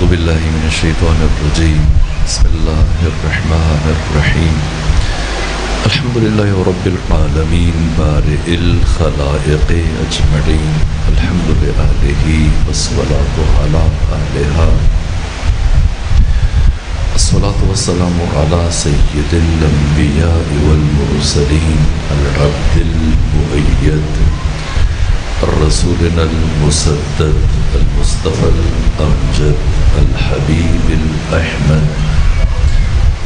أعوذ بالله من الشيطان الرجيم بسم الله الرحمن الرحيم الحمد لله رب العالمين بارئ الخلائق أجمعين الحمد لآله والصلاة على آلها الصلاة والسلام على سيد الأنبياء والمرسلين العبد المؤيد رسولنا المسدد المصطفى الأمجد الحبيب الأحمد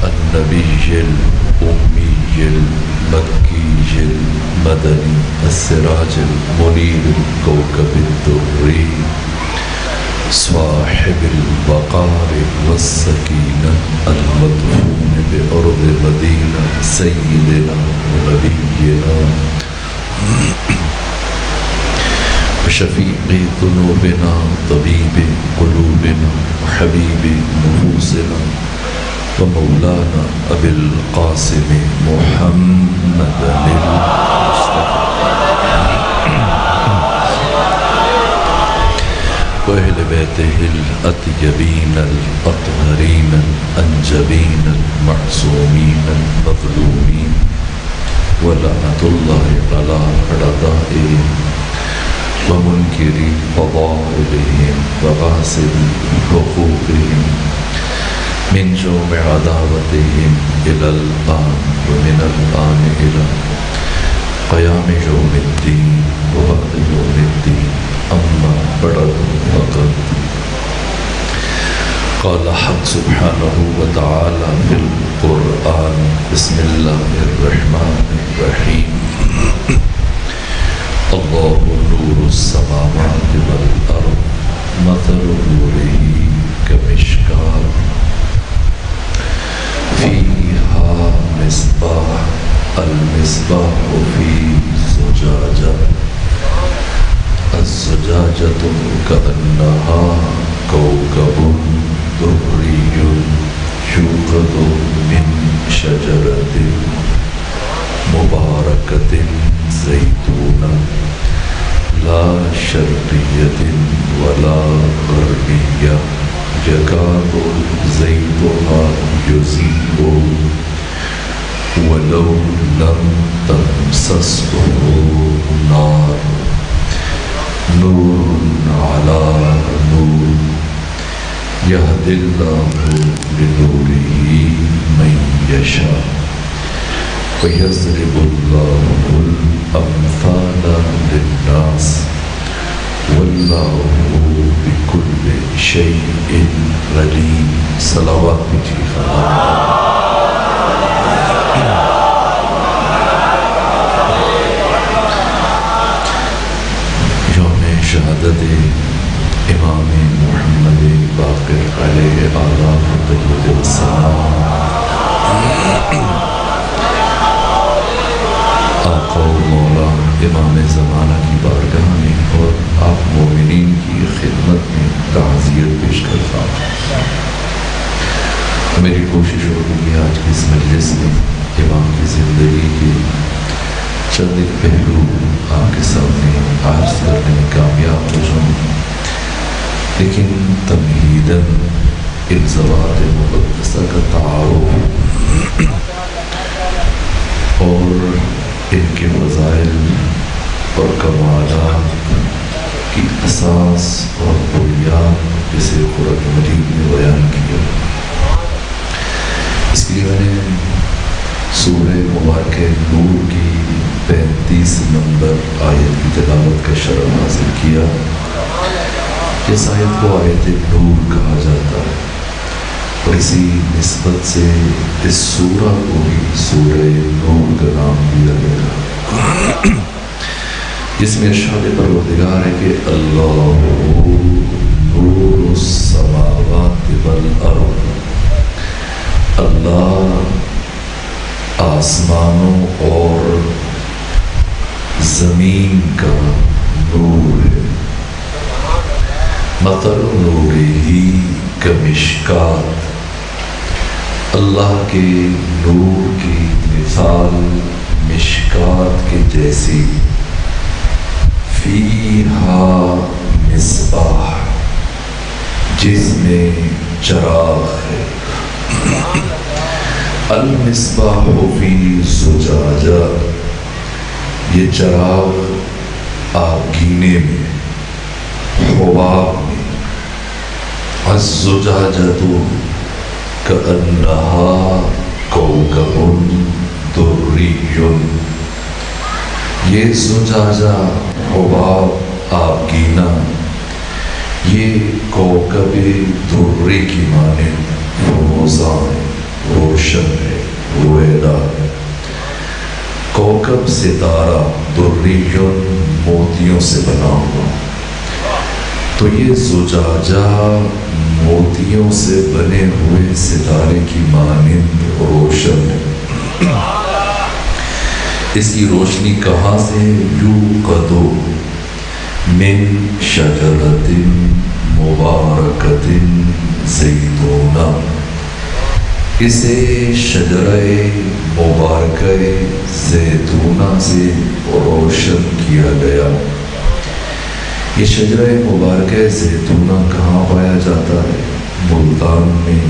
النبي الأمي المكي المدني السراج المنير الكوكب الدري صاحب الوقار والسكينة المدفون بأرض مدينة سيدنا ونبينا وشفيع ذنوبنا طبيب قلوبنا وحبيب نفوسنا ومولانا أبي القاسم محمد المصطفى وأهل بيته الأطيبين الأطهرين الأنجبين المعصومين المظلومين ولعنة الله على أعدائهم ومنكري فضائلهم وغاسل حقوقهم من جوع عداوتهم إلى الآن ومن الآن إلى قيام يوم الدين وبعد يوم الدين أما بعد فقد قال حق سبحانه وتعالى في القرآن بسم الله الرحمن الرحيم الله نور السماوات والأرض مثل نوره كمشكاة فيها مصباح المصباح في زجاجة الزجاجة كأنها كوكب دري يوقد من شجرة مباركة زيتونة لا شرقية ولا غربية يكاد زيتها يضيء ولو لم تمسسه نار نور على نور يهدي الله لنوره من يشاء ويضرب الله الأمثال للناس والله بكل شيء عليم صلوات بجيخ يوم شهادت امام محمد باقر علیہ آلہ طیب السلام آقا و مولا امام زمانہ کی بارگاہ میں اور آپ مومنین کی خدمت میں تعزیت پیش کرتا ہوں۔ میری کوشش ہوگی کہ آج کی اس مجلس میں امام کی زندگی کے چند ایک پہلو آپ کے سامنے عرض کرنے میں کامیاب ہو جاؤں، لیکن تمہیداً ان ذوات مقدسہ کا تعارف اور ان کے فضائل اور کمالات کی اساس اور بنیاد جسے قرآن مجید میں بیان کیا۔ اس کے لیے میں نے سورہ مبارکہ نور کی 35 نمبر آیت کی تلاوت کا شرح حاصل کیا۔ اس آیت کو آیت نور کہا جاتا ہے اور اسی نسبت سے اس سورہ کو بھی سورہ نور کا نام دیا گیا، جس میں ارشاد پروردگار ہے کہ اللہ نور السماوات والارض، اللہ آسمانوں اور زمین کا نور ہے۔ مثل نورہ کمشکات، اللہ کے نور کی مثال مشکات کے جیسی، فیہا مصباح، جس میں چراغ ہے۔ المصباح فی زجاجہ، یہ چراغ آبگینے میں، حباب میں۔ الزجاجۃ کأنہا کوکب دری، یہ زجاجہ، حباب، آبگینہ، یہ کوکب دری کی مانند فروزاں ہے، روشن ہے، رویدہ ہے۔ کوکب ستارہ، دری موتیوں سے بنا ہوا، تو یہ زجاجہ موتیوں سے بنے ہوئے ستارے کی مانند روشن ہے۔ اس کی روشنی کہاں سے؟ یوقد من شجرۃ مبارکۃ زیتونہ، اسے شجرہ مبارکہ زیتونہ سے روشن کیا گیا۔ یہ شجرہ مبارکہ زیتونہ کہاں پایا جاتا ہے؟ ملتان میں،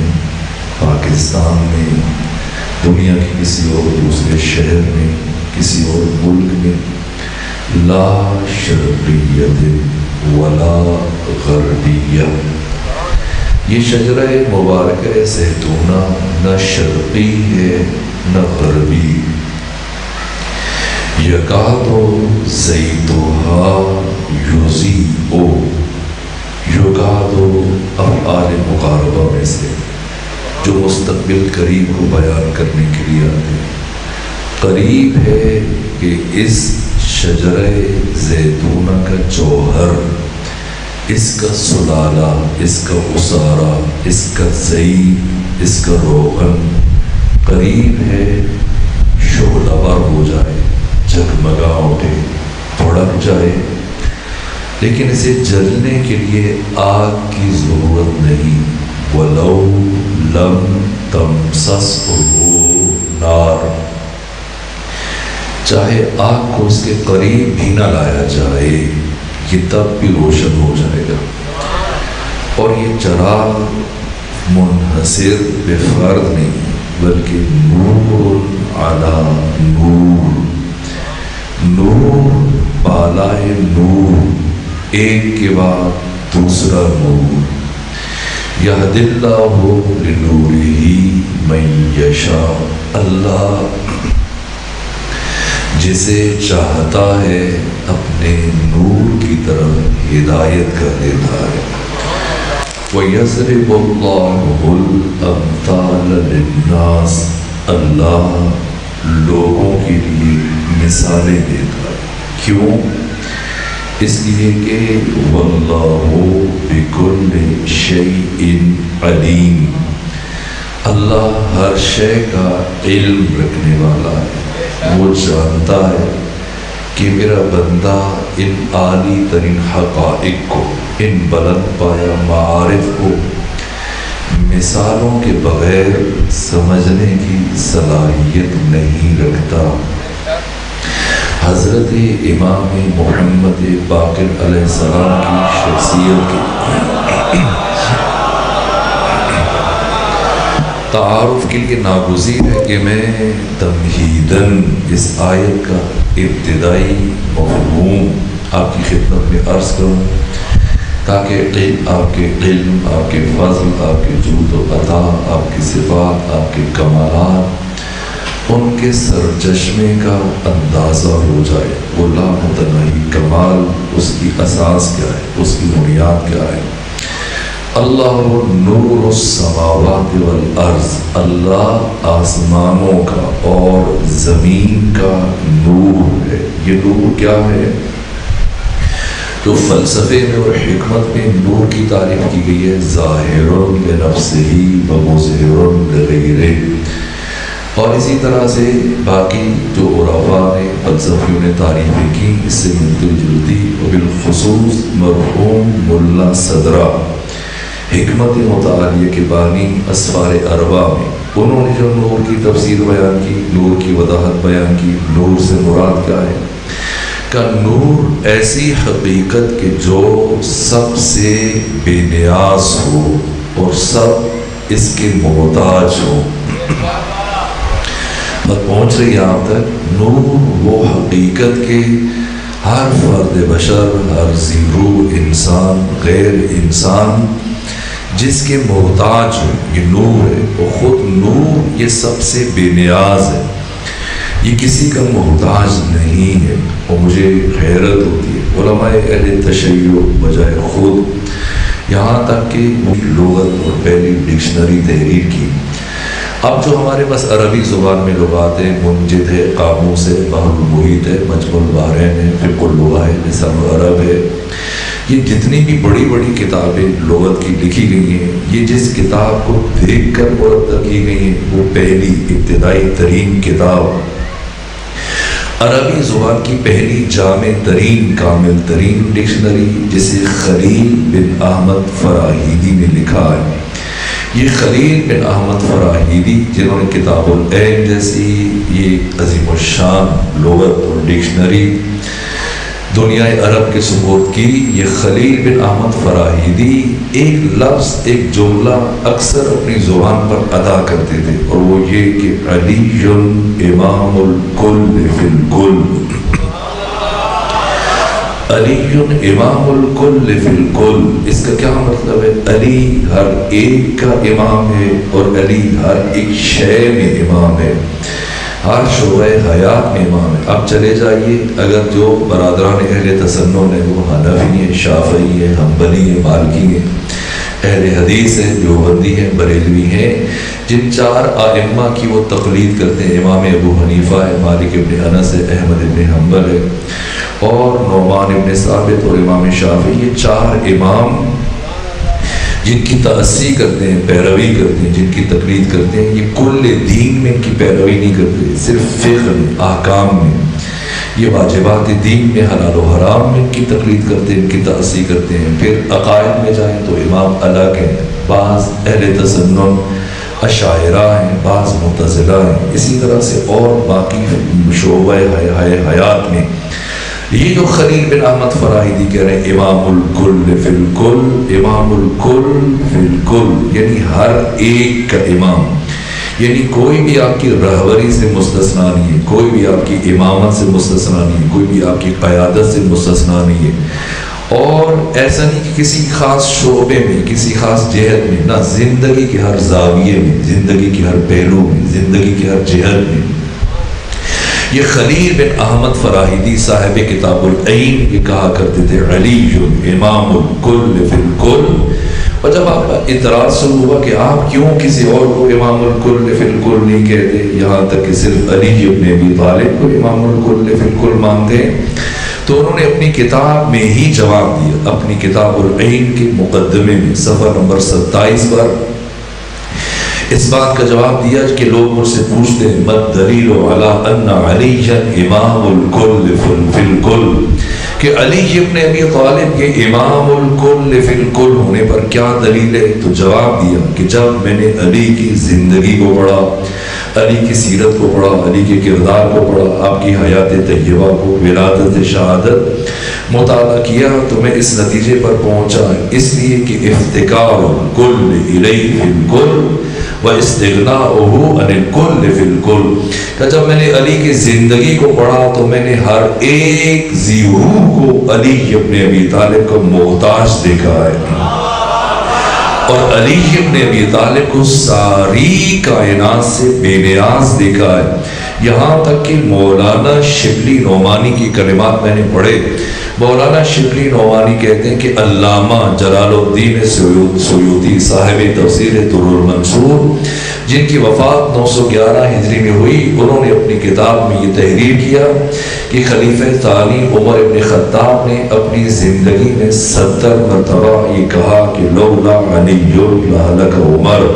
پاکستان میں، دنیا کے کسی اور دوسرے شہر میں، کسی اور ملک میں؟ لا شرقیت ولا غربیہ، یہ شجرہ مبارکہ زیتونہ نہ شرقی ہے نہ غربی۔ یکاد زیتھہا یضیء، یکاد افعال مقاربہ میں سے جو مستقبل قریب کو بیان کرنے کے لیے آتے ہیں۔ قریب ہے کہ اس شجرہ زیتونہ کا جوہر، اس کا سلالہ، اس کا اسارہ، اس کا زیت، اس کا روغن قریب ہے شعلہ ور ہو جائے، جگمگا اٹھے، بھڑک جائے، لیکن اسے جلنے کے لیے آگ کی ضرورت نہیں۔ وَلَوْ لَمْ تَمْسَسْهُ نَارٌ، چاہے آگ کو اس کے قریب بھی نہ لایا جائے، یہ تب بھی روشن ہو جائے گا۔ اور یہ چراغ منحصر بفرد نہیں، بلکہ نور علی نور، نور بالائے نور، ایک کے بعد دوسرا نور۔ یہدی اللہ لنورہ من یشاء، اللہ جسے چاہتا ہے اپنے نور کی طرف ہدایت کر دیتا ہے۔ وَيَضْرِبُ اللَّهُ الْأَمْثَالَ لِلنَّاسِ، اللہ لوگوں کے لیے مثالیں دیتا ہے۔ کیوں؟ اس لیے کہ وَاللَّهُ بِكُلِّ شَيْءٍ عَلِيمٌ، اللہ ہر شے کا علم رکھنے والا ہے۔ وہ جانتا ہے کہ میرا بندہ ان عالی ترین حقائق کو، ان بلند پایا معارف کو مثالوں کے بغیر سمجھنے کی صلاحیت نہیں رکھتا۔ حضرت امام محمد باقر علیہ السلام کی شخصیت کی تعارف کے لیے ناگزیر ہے کہ میں تمہیداً اس آیت کا ابتدائی مفہوم آپ کی خدمت میں عرض کروں، تاکہ آپ کے علم، آپ کے فضل، آپ کے جود و عطا، آپ کی صفات، آپ کے کمالات، ان کے سرچشمے کا اندازہ ہو جائے۔ وہ لامتناہی کمال، اس کی اساس کیا ہے، اس کی بنیاد کیا ہے۔ اللہ نور السماوات والارض، اللہ آسمانوں کا اور زمین کا نور ہے۔ یہ نور کیا ہے؟ جو فلسفے میں اور حکمت میں نور کی تعریف کی گئی ہے، ظاہر لنفسہ و مظہر لغیرہ، اور اسی طرح سے باقی جو عرفاء نے، فلسفیوں نے تعریفیں کی، اس سے ملتی جلتی، وبالخصوص مرحوم ملا صدرہ حکمت متعالیہ کے بانی اسفار اربع میں، انہوں نے جو نور کی تفسیر بیان کی، نور کی وضاحت بیان کی، نور سے مراد کیا ہے؟ کا نور ایسی حقیقت کہ جو سب سے بے نیاز ہو اور سب اس کے محتاج ہو. بات پہنچ رہی ہے آپ تک. نور وہ حقیقت کے ہر فرد بشر، ہر زیرو انسان، غیر انسان جس کے محتاج ہو، یہ نور ہے. وہ خود نور یہ سب سے بے نیاز ہے، یہ کسی کا محتاج نہیں ہے. اور مجھے حیرت ہوتی ہے علماء اہل تشیع بجائے خود یہاں تک کہ لغت اور پہلی ڈکشنری تحریر کی. اب جو ہمارے پاس عربی زبان میں لغات ہیں، منجد ہے، قاموس ہے، بحر المحیط ہے، مجمع البحرین ہے، فقہ اللغہ ہے، لسان العرب ہے، یہ جتنی بھی بڑی بڑی کتابیں لغت کی لکھی گئی ہیں، یہ جس کتاب کو دیکھ کر مرتب کی گئی ہیں وہ پہلی ابتدائی ترین کتاب، عربی زبان کی پہلی جامع ترین کامل ترین ڈکشنری، جسے خلیل بن احمد فراہیدی نے لکھا ہے. یہ خلیل بن احمد فراہیدی جنہوں نے کتاب العین جیسی یہ عظیم الشان لغت اور ڈکشنری دنیا عرب کے سپرد کی، یہ خلیل بن احمد فراہیدی ایک لفظ ایک جملہ اکثر اپنی زبان پر ادا کرتے تھے، اور وہ یہ کہ علی امام الکل فی الکل، علی امام الکل فی الکل. اس کا کیا مطلب ہے؟ علی ہر ایک کا امام ہے اور علی ہر ایک شے میں امام ہے، ہر شعبہ حیات میں امام ہے. اب چلے جائیے، اگر جو برادران اہل تسنن ہے وہ حنفی ہیں، شافعی ہیں، حنبلی ہیں، مالکی ہیں، اہل حدیث ہیں، دیوبندی ہیں، بریلوی ہیں، جن چار ائمہ کی وہ تقلید کرتے ہیں. امام ابو حنیفہ ہے، مالک ابن انس ہے، احمد ابن حنبل ہے اور نعمان ابن ثابت اور امام شافعی. یہ چار امام جن کی تأسی کرتے ہیں، پیروی کرتے ہیں، جن کی تقلید کرتے ہیں، یہ کل دین میں ان کی پیروی نہیں کرتے، صرف فقہ میں، احکام میں، یہ واجبات دین میں، حلال و حرام میں ان کی تقلید کرتے ہیں، ان کی تأسی کرتے ہیں. پھر عقائد میں جائیں تو امام الگ ہیں، بعض اہل تسنن اشاعرہ ہیں، بعض معتزلہ ہیں، اسی طرح سے اور باقی شعبہ حیات میں. یہ جو خلیل بن احمد فراہیدی کہہ رہے ہیں امام الکل فی الکل، امام الکل فی الکل یعنی ہر ایک کا امام، یعنی کوئی بھی آپ کی رہبری سے مستثنا نہیں ہے، کوئی بھی آپ کی امامت سے مستثنا نہیں ہے، کوئی بھی آپ کی قیادت سے مستثنا نہیں ہے. اور ایسا نہیں کہ کسی خاص شعبے میں، کسی خاص جہت میں، نہ زندگی کے ہر زاویے میں، زندگی کے ہر پہلو میں، زندگی کے ہر جہت میں. یہ خلیل بن احمد فراہیدی صاحب کتاب العین یہ کہا کرتے تھے علی امام الکل فی الکل. اور جب آپ اعتراض شروع ہوا کہ آپ کیوں کسی اور کو امام الکل فی الکل نہیں کہتے، یہاں تک کہ صرف علی ابن ابی طالب کو امام الکل فی الکل مانتے ہیں، تو انہوں نے اپنی کتاب میں ہی جواب دیا. اپنی کتاب العین کے مقدمے میں صفحہ نمبر 27 پر اس بات کا جواب دیا کہ لوگ مجھ سے پوچھتے ہیں مد دلیل علی ان علی امام الکل فی الکل، کہ علی ابن ابی طالب کے امام الکل فی الکل ہونے پر کیا دلیل ہے. تو جواب دیا کہ جب میں نے علی کی زندگی کو پڑھا، علی کی سیرت کو پڑھا، علی کے کردار کو پڑھا، آپ کی حیات طیبہ کو، ولادت شہادت مطالعہ کیا، تو میں اس نتیجے پر پہنچا اس لیے کہ افتقار الکل الیہ فی الکل و استغناؤہ عن الکل فی الکل، کہ جب میں نے علی کی زندگی کو پڑھا تو میں نے ہر ایک ذی-روح کو علی ابن ابی طالب کو محتاج دیکھا ہے، اور علی ابن ابی طالب کو ساری کائنات سے بے نیاز دیکھا ہے. یہاں تک کہ مولانا شبلی نعمانی کی کلمات میں نے پڑھے. مولانا شبلی نعمانی کہتے ہیں کہ علامہ جلال الدین سیوطی صاحب تفسیر در المنصور، جن کی وفات 911 ہجری میں ہوئی، انہوں نے اپنی کتاب میں یہ تحریر کیا کہ خلیفہ ثانی عمر ابن خطاب نے اپنی زندگی میں 70 مرتبہ یہ کہا کہ لولا علی لہلک عمر،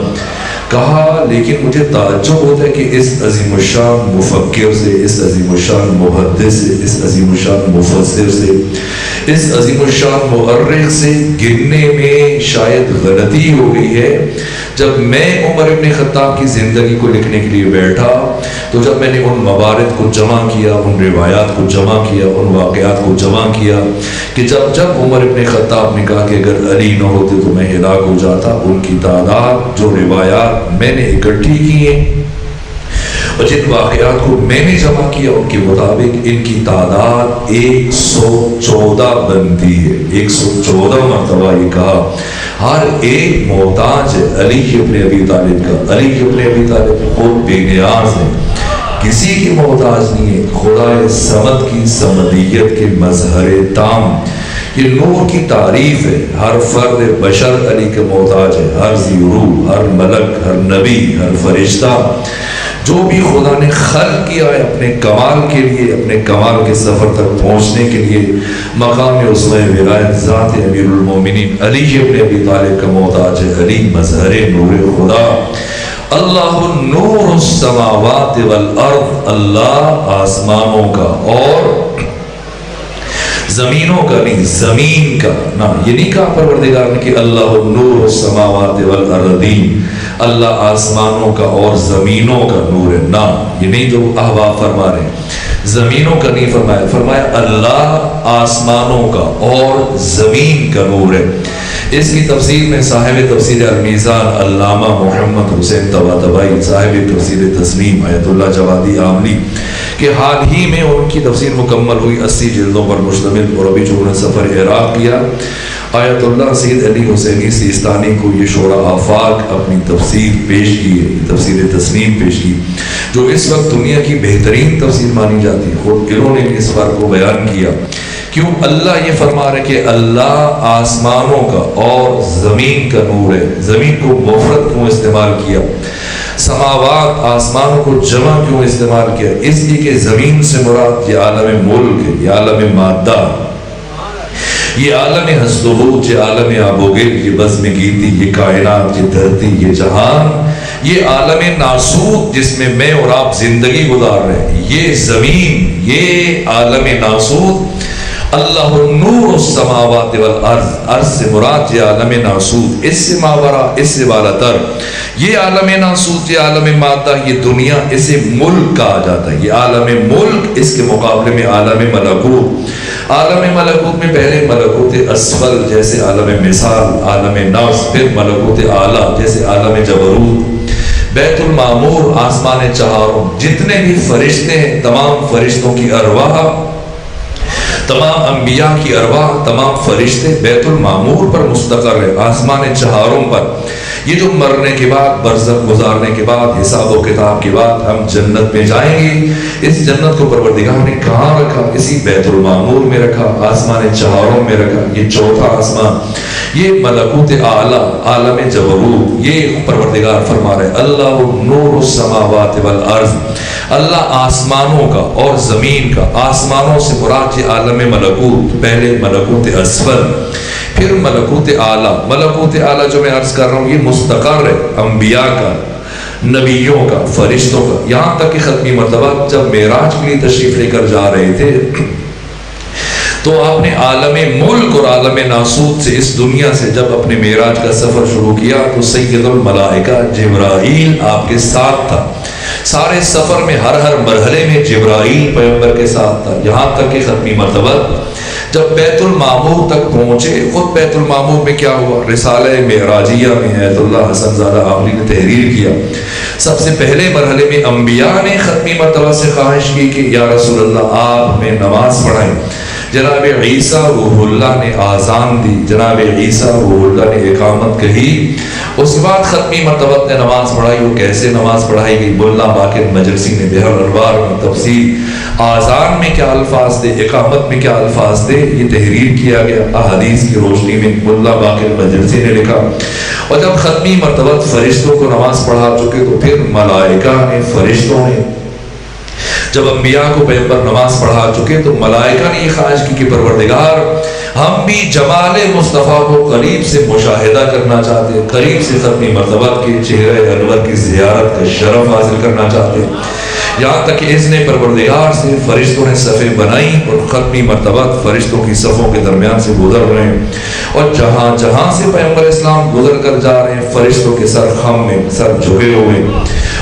کہا لیکن مجھے تعجب ہوتا ہے کہ اس عظیم الشان مفکر سے، اس عظیم الشان محدث سے، اس عظیم الشان مفسر سے، اس عظیم الشان مؤرخ سے گننے میں شاید غلطی ہو گئی ہے۔ جب میں عمر ابن خطاب کی زندگی کو لکھنے کے لیے بیٹھا تو جب میں نے ان موارد کو جمع کیا، ان روایات کو جمع کیا، ان واقعات کو جمع کیا کہ جب عمر ابن خطاب نے کہا کہ اگر علی نہ ہوتے تو میں ہلاک ہو جاتا، ان کی تعداد جو روایات میں نے اکٹھی کی ہیں اور جن واقعات کو میں نے جمع کیا ان کے مطابق ان کی تعداد 114 بنتی ہے۔ 114 مرتبہ یہ کہا ہر ایک محتاج ہے علی ابن ابی طالب کا۔ علی ابن ابی طالب خود بے نیاز ہے، کسی کی محتاج نہیں ہے، خدا صمد کی صمدیت کے مظہر تام، یہ نور کی تعریف ہے۔ ہر فرد بشر علی کے محتاج ہے، ہر ذی روح، ہر ملک، ہر نبی، ہر فرشتہ، جو بھی خدا نے خلق کیا ہے اپنے کمال کے لیے، اپنے کمال کے سفر تک پہنچنے کے لیے، مقام عصمہ ولایت ذات امیر المومنین علی ابن ابی طالب کا محتاج ہے۔ علی مظہر نور خدا، اللہ نور السماوات والارض، اللہ آسمانوں کا اور زمینوں کا نہیں، زمین کا نہ، یہ نہیں کہا پروردگار نے کہ اللہ نور السماوات والارضین، اللہ آسمانوں کا اور زمینوں کا نور ہے، نہ، یہ نہیں جو احباب فرما رہے ہیں، زمینوں کا نہیں فرمایا، فرمایا اللہ آسمانوں کا اور زمین کا نور ہے۔ اس کی تفسیر میں صاحب تفسیر المیزان علامہ محمد حسین طباطبائی، صاحب تفسیر تسنیم آیت اللہ جوادی عاملی کہ حال ہی میں ان کی تفسیر مکمل ہوئی، 80 جلدوں پر مشتمل، اور ابھی جو انہوں نے سفر عراق کیا، آیت اللہ سید علی حسینی سیستانی کو یہ شورا آفاق اپنی تفسیر پیش کی ہے، تفسیر تسنیم پیش کی، جو اس وقت دنیا کی بہترین تفسیر مانی جاتی ہے۔ خود انہوں نے اس فرق کو بیان کیا، کیوں اللہ یہ فرما رہے کہ اللہ آسمانوں کا اور زمین کا نور ہے۔ زمین کو مفرد کیوں استعمال کیا، سماوات آسمانوں کو جمع کیوں استعمال کیا؟ اس لیے کہ زمین سے مراد یہ عالم ملک ہے، یہ عالم مادہ، یہ عالم حسدہوت، یہ عالم آبوگل، یہ بزم گیتی، یہ کائنات، یہ دھرتی، یہ جہان، یہ عالم ناسوت جس میں میں اور آپ زندگی گزار رہے ہیں، یہ زمین، یہ عالم ناسوت، اللہ نور السماوات والارض، ارض سے مراد یہ عالم ناسوت، اس سے ماورا، اس سے بالاتر، یہ عالم ناسوت، یہ عالم مادہ، یہ دنیا، اسے ملک کہا جاتا ہے، یہ عالم ملک، اس کے مقابلے میں عالم ملکوت، عالم ملکوت میں پہلے ملکوت اسفل جیسے عالم مثال، عالم نفس، پھر ملکوت اعلیٰ جیسے عالم جبروت، بیت المعمور، آسمان چہاروں، جتنے بھی فرشتے ہیں، تمام فرشتوں کی ارواح، تمام انبیاء کی ارواح، تمام فرشتے بیت المعمور پر مستقر ہے، آسمان چہاروں پر۔ یہ جو مرنے کے بعد، برزخ گزارنے کے بعد، حساب و کتاب کے بعد ہم جنت میں جائیں گے، اس جنت کو پروردگار نے کہاں رکھا؟ اسی بیت المعمور میں رکھا، آسمان چہاروں میں رکھا، یہ چوتھا آسمان، یہ ملکوت اعلیٰ، عالم جبروت، یہ پروردگار فرما رہے اللہ نور السماوات والارض، اللہ آسمانوں کا اور زمین کا، آسمانوں سے مراد یہ عالم ملکوت، پہلے ملکوت اسفل، پھر ملکوت اعلیٰ۔ ملکوت اعلیٰ جو میں عرض کر رہا ہوں یہ مستقر ہے انبیاء کا، نبیوں کا، فرشتوں کا، یہاں تک کہ ختمی مرتبہ جب معراج کے لیے تشریف لے کر جا رہے تھے تو آپ نے عالم ملک اور عالم ناسوت سے، اس دنیا سے جب اپنے معراج کا سفر شروع کیا تو سید الملائکہ جبرائیل آپ کے ساتھ تھا، سارے سفر میں ہر مرحلے میں جبرائیل پیغمبر کے ساتھ تھا، یہاں تک کہ ختمی مرتبہ جب بیت المعمور تک پہنچے، خود بیت المعمور میں کیا ہوا؟ رسالہ معراجیہ میں آیت اللہ حسن زادہ عاملی نے تحریر کیا، سب سے پہلے مرحلے میں انبیاء نے ختمی مرتبہ سے خواہش کی کہ یا رسول اللہ آپ ہمیں نماز پڑھائیں، جناب عیسیٰ روح اللہ نے آذان دی، جناب عیسیٰ روح اللہ نے اقامت کہی، اس کے بعد ختمی مرتبہ نے نماز پڑھائی۔ وہ کیسے نماز پڑھائی گئی؟ مولانا باقر مجلسی نے بحر الانوار میں تفصیل، آذان میں کیا الفاظ دے، اقامت میں کیا الفاظ دے، یہ تحریر کیا گیا احادیث کی روشنی میں، مولانا باقر مجلسی نے لکھا۔ اور جب ختمی مرتبہ فرشتوں کو نماز پڑھا چکے تو پھر ملائکہ نے، فرشتوں نے، جب انبیاء کو پیغمبر نماز پڑھا چکے تو ملائکہ نے یہ خواہش کی کہ پروردگار ہم بھی جمال مصطفیٰ کو قریب سے مشاہدہ کرنا چاہتے ہیں، قریب سے ختمی مرتبت کے چہرے انور کی زیارت کا شرف حاصل کرنا چاہتے ہیں، یہاں تک کہ اذن پروردگار سے فرشتوں نے صفیں بنائی اور ختمی مرتبت فرشتوں کی صفوں کے درمیان سے گزر رہے ہیں، اور جہاں جہاں سے پیغمبر اسلام گزر کر جا رہے ہیں فرشتوں کے سر خم میں سر جھکے ہوئے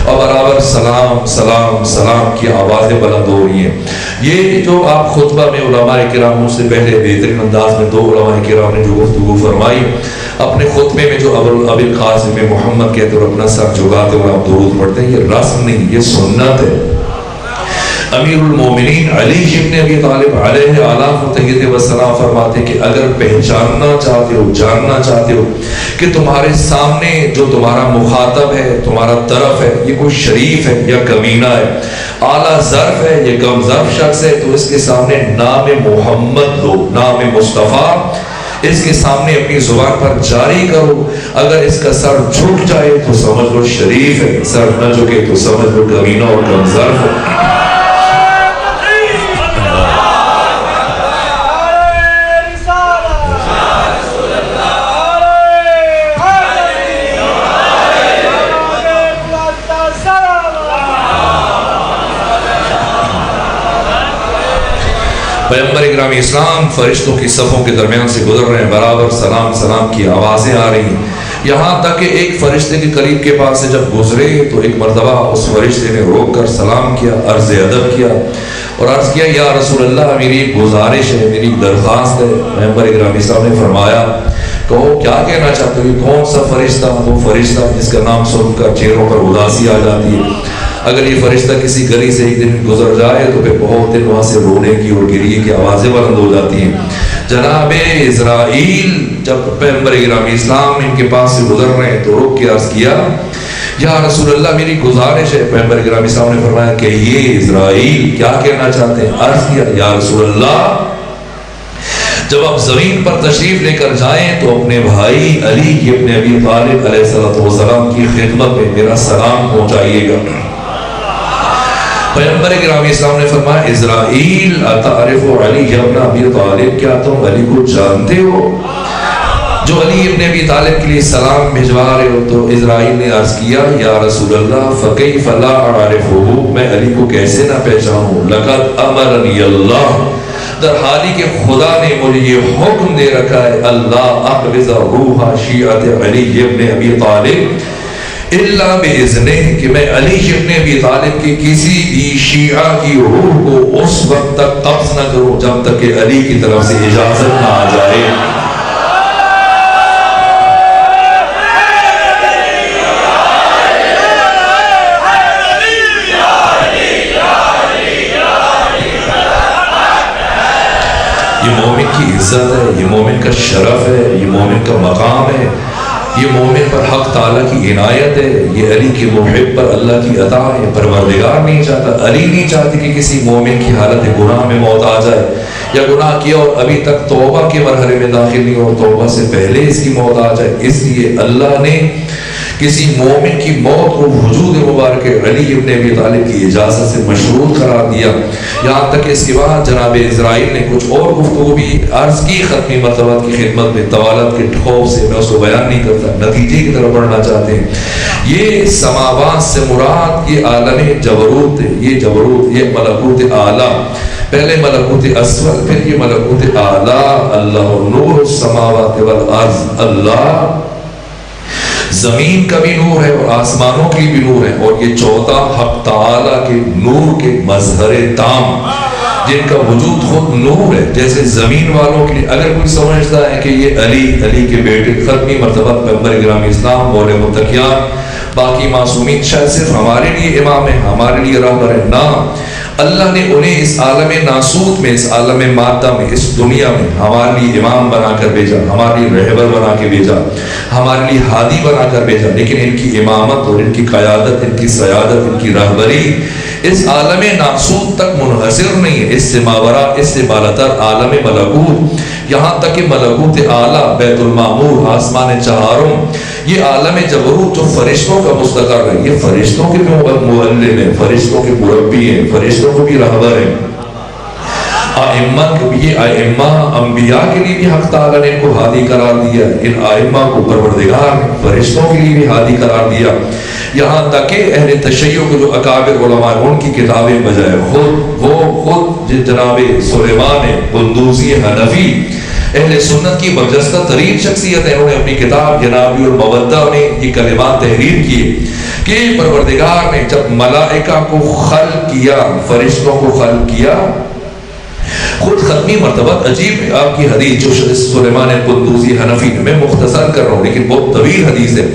اور برابر سلام سلام سلام کی آوازیں بلند ہو رہی ہیں۔ یہ جو آپ خطبہ میں علماء کرام سے پہلے بہترین انداز میں دو علماء کرام نے جو گفتگو فرمائی، اپنے خطبے میں جو ابو القاسم محمد کہتے اور اپنا سر جھکاتے اور آپ درود پڑھتے ہیں، یہ رسم نہیں، یہ سنت ہے۔ امیر المومنین علی ابن ابی طالب علیہ آلہ تحیت وسلام فرماتے کہ اگر پہچاننا چاہتے ہو، جاننا چاہتے ہو کہ تمہارے سامنے جو تمہارا مخاطب ہے، تمہارا طرف ہے، یہ کوئی شریف ہے یا کمینہ ہے، اعلیٰ ظرف ہے یا کم ظرف شخص ہے، تو اس کے سامنے نام محمد لو، نام مصطفیٰ اس کے سامنے اپنی زبان پر جاری کرو۔ اگر اس کا سر جھک جائے تو سمجھ لو شریف ہے، سر نہ جھکے تو سمجھ لو کمینہ اور کم ظرف ہے۔ پیغمبر اکرام اسلام فرشتوں کی صفوں کے درمیان سے گزر رہے ہیں، برابر سلام سلام کی آوازیں آ رہی ہیں، یہاں تک کہ ایک فرشتے کے قریب کے پاس سے جب گزرے تو ایک مرتبہ اس فرشتے نے روک کر سلام کیا، عرض ادب کیا اور عرض کیا یا رسول اللہ میری گزارش ہے، میری درخواست ہے۔ پیغمبر اکرام اسلام نے فرمایا کہو کیا کہنا چاہتے ہو؟ کون سا فرشتہ؟ وہ فرشتہ جس کا نام سن کر چہروں پر اداسی آ جاتی ہے۔ اگر یہ فرشتہ کسی گلی سے ایک دن گزر جائے تو پھر بہت دن وہاں سے رونے کی اور گریے کی آوازیں بلند ہو جاتی ہیں۔ جناب اسرائیل جب پیغمبر اکرام اسلام ان کے پاس سے گزر رہے ہیں تو رک کے عرض کیا یا رسول اللہ میری گزارش ہے۔ پیغمبر اکرام اسلام نے فرمایا کہ یہ اسرائیل کیا کہنا چاہتے ہیں؟ عرض کیا یا رسول اللہ جب آپ زمین پر تشریف لے کر جائیں تو اپنے بھائی علی ابن ابی طالب علیہ السلام کی خدمت میں میرا سلام پہنچائیے گا۔ پیغمبر اکرام اسلام نے فرمایا اسرائیل اتعرف علی ابن ابی طالب، کیا تم علی کو جانتے ہو جو علی ابن ابی طالب کے لیے سلام بھجوا رہے ہو؟ تو اسرائیل نے عرض کیا یا رسول اللہ فکیف لا اعرفہ، میں علی کو کیسے نہ پہچانوں؟ لقد امرنی اللہ، در حالی کہ خدا نے مجھے یہ حکم دے رکھا ہے اللہ اقبض روح شیعت علی ابن ابی طالب اللہ بإذنہ، کہ میں علی ابن ابی طالب کی کسی بھی شیعہ کی روح کو اس وقت تک قبض نہ کروں جب تک کہ علی کی طرف سے اجازت نہ آ جائے۔ یہ مومن کی عزت ہے، یہ مومن کا شرف ہے، یہ مومن کا مقام ہے، یہ مومن پر حق تعالیٰ کی عنایت ہے، یہ علی کے محب پر اللہ کی عطا ہے۔ پروردگار نہیں چاہتا، علی نہیں چاہتی کہ کسی مومن کی حالت گناہ میں موت آ جائے، یا گناہ کیا اور ابھی تک توبہ کے مرحلے میں داخل نہیں ہو، توبہ سے پہلے اس کی موت آ جائے۔ اس لیے اللہ نے کسی مومن کی موت کو وجود مبارک علی ابن ابی طالب کی اجازت سے مشروط قرار دیا۔ یہاں تک کہ اس کے بعد جناب اسرائیل نے کچھ اور گفتگو بھی عرض کی ختمی مرتبہ کی خدمت میں، طوالت کے خوف سے میں اس کو بیان نہیں کرتا، نتیجے کی طرف بڑھنا چاہتے ہیں۔ یہ سماوات سے مراد یہ عالم جبروت ہے، یہ جبروت، یہ ملکوت اعلیٰ، پہلے ملکوت اسفل پھر یہ ملکوت اعلیٰ۔ اللہ نور السماوات والارض، اللہ زمین کا بھی نور ہے اور آسمانوں کی بھی نور ہے، اور یہ چوتھا حق تعالیٰ کے نور کے مظہر تام جن کا وجود خود نور ہے۔ جیسے زمین والوں کے لیے اگر کوئی سمجھتا ہے کہ یہ علی کے بیٹے ختمی مرتبہ پیغمبر اکرام اسلام بولے متقیان باقی معصومین شاید صرف ہمارے لیے امام ہے، ہمارے لیے رہبر ہے، نہ، اللہ نے انہیں اس عالم ناسوت میں، اس عالم مادہ میں، اس دنیا میں ہمارے لیے امام بنا کر بھیجا، ہمارے لیے رہبر بنا کے بھیجا، ہمارے لیے ہادی بنا کر بھیجا، لیکن ان کی امامت اور ان کی قیادت، ان کی سیادت، ان کی رہبری اس عالم ناسوت تک منحصر نہیں ہے، اس سے ماورا، اس سے بالاتر عالم ملکوت، یہاں تک کہ ملکوت اعلیٰ، بیت المعمور، آسمان چہارم، یہ عالم جبروت جو فرشتوں کا مستقر ہے، یہ فرشتوں کے بھی معلم ہیں، فرشتوں کے مربی ہیں، فرشتوں کو بھی رہبر ہیں۔ ائمہ یہ ائمہ انبیاء کے لیے بھی حق تعالیٰ نے ان کو ہادی قرار دیا، ان ائمہ کو پروردگار نے فرشتوں کے لیے بھی ہادی قرار دیا، یہاں تک کہ اہل تشیع کے جو اکابر علماء ان کی کتابیں بجائے خود جناب سلیمان قندوزی حنفی اہل سنت کی برجستہ ترین شخصیت ہے، انہوں نے اپنی کتاب جنابی المودہ نے یہ کلمات تحریر کیے کہ پروردگار نے جب ملائکہ کو خلق کیا، فرشتوں کو خلق کیا، خود ختمی مرتبہ عجیب ہے آپ کی حدیث جو سلیمان قندوزی حنفی، میں مختصر کر رہا ہوں لیکن بہت طویل حدیث ہے،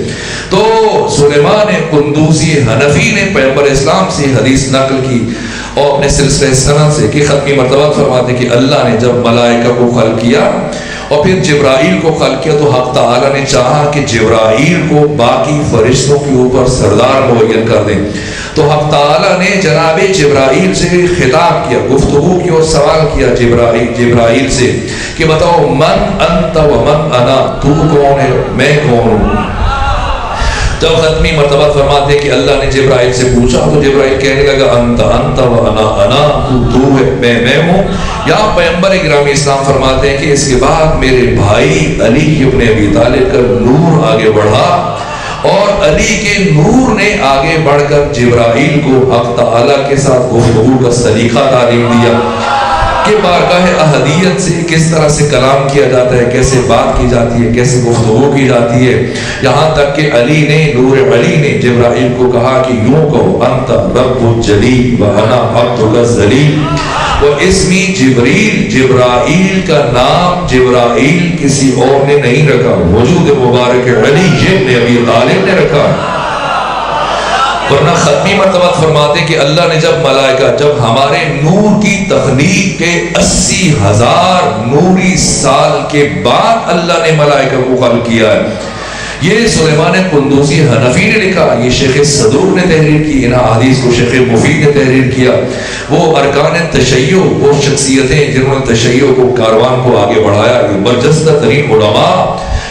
تو سلیمان قندوزی حنفی نے پیغمبر اسلام سے حدیث نقل کی اور اپنے سلسلہ سند سے کہ ختمی مرتبہ فرماتے کہ اللہ نے جب ملائکہ کو خلق کیا اور پھر جبرائیل کو خلق کیا تو حق تعالیٰ نے چاہا کہ جبرائیل کو باقی فرشتوں کے اوپر سردار معین کر دیں، تو حق تعالیٰ نے جناب جبرائیل سے خطاب کیا، گفتگو کی اور سوال کیا جبرائیل سے کہ بتاؤ من انت و من انا، تو کون ہے میں کون ہوں؟ جب ختمی مرتبہ فرماتے ہیں کہ اللہ نے جبرائیل سے پوچھا تو جبرائیل کہنے لگا انت و انا، تو ہے میں ہوں۔ یہاں پیغمبر گرامی اسلام فرماتے ہیں کہ اس کے بعد میرے بھائی علی ابن ابی طالب کا نور آگے بڑھا اور علی کے نور نے آگے بڑھ کر جبرائیل کو حق تعالیٰ کے ساتھ گفتگو کا سلیقہ تعلیم دیا کہ بارگاہ احدیت سے کس طرح سے کلام کیا جاتا ہے، کیسے بات کی جاتی ہے، کیسے گفتگو کی جاتی ہے، یہاں تک کہ نور علی نے جبرائیل کو کہا کہ یوں کہو انت رب الجلیل و انا عبدک الذلیل، و اسمی جبریل، جبرائیل کا نام جبرائیل کسی اور نے نہیں رکھا، وجود مبارک علی ابن ابی طالب نے رکھا، ورنہ ختمی مرتبہ فرماتے کہ اللہ نے جب ہمارے نور کی تخلیق کے 80,000 نوری سال کے بعد اللہ نے ملائکہ کو خلق کیا ہے۔ یہ سلیمان قندوزی حنفی نے لکھا، یہ شیخ صدوق نے تحریر کی، ان حدیث کو شیخ مفید نے تحریر کیا، وہ ارکان تشیع، وہ شخصیتیں جنہوں نے تشیع کو کاروان کو آگے بڑھایا، یہ برجستہ ترین علماء،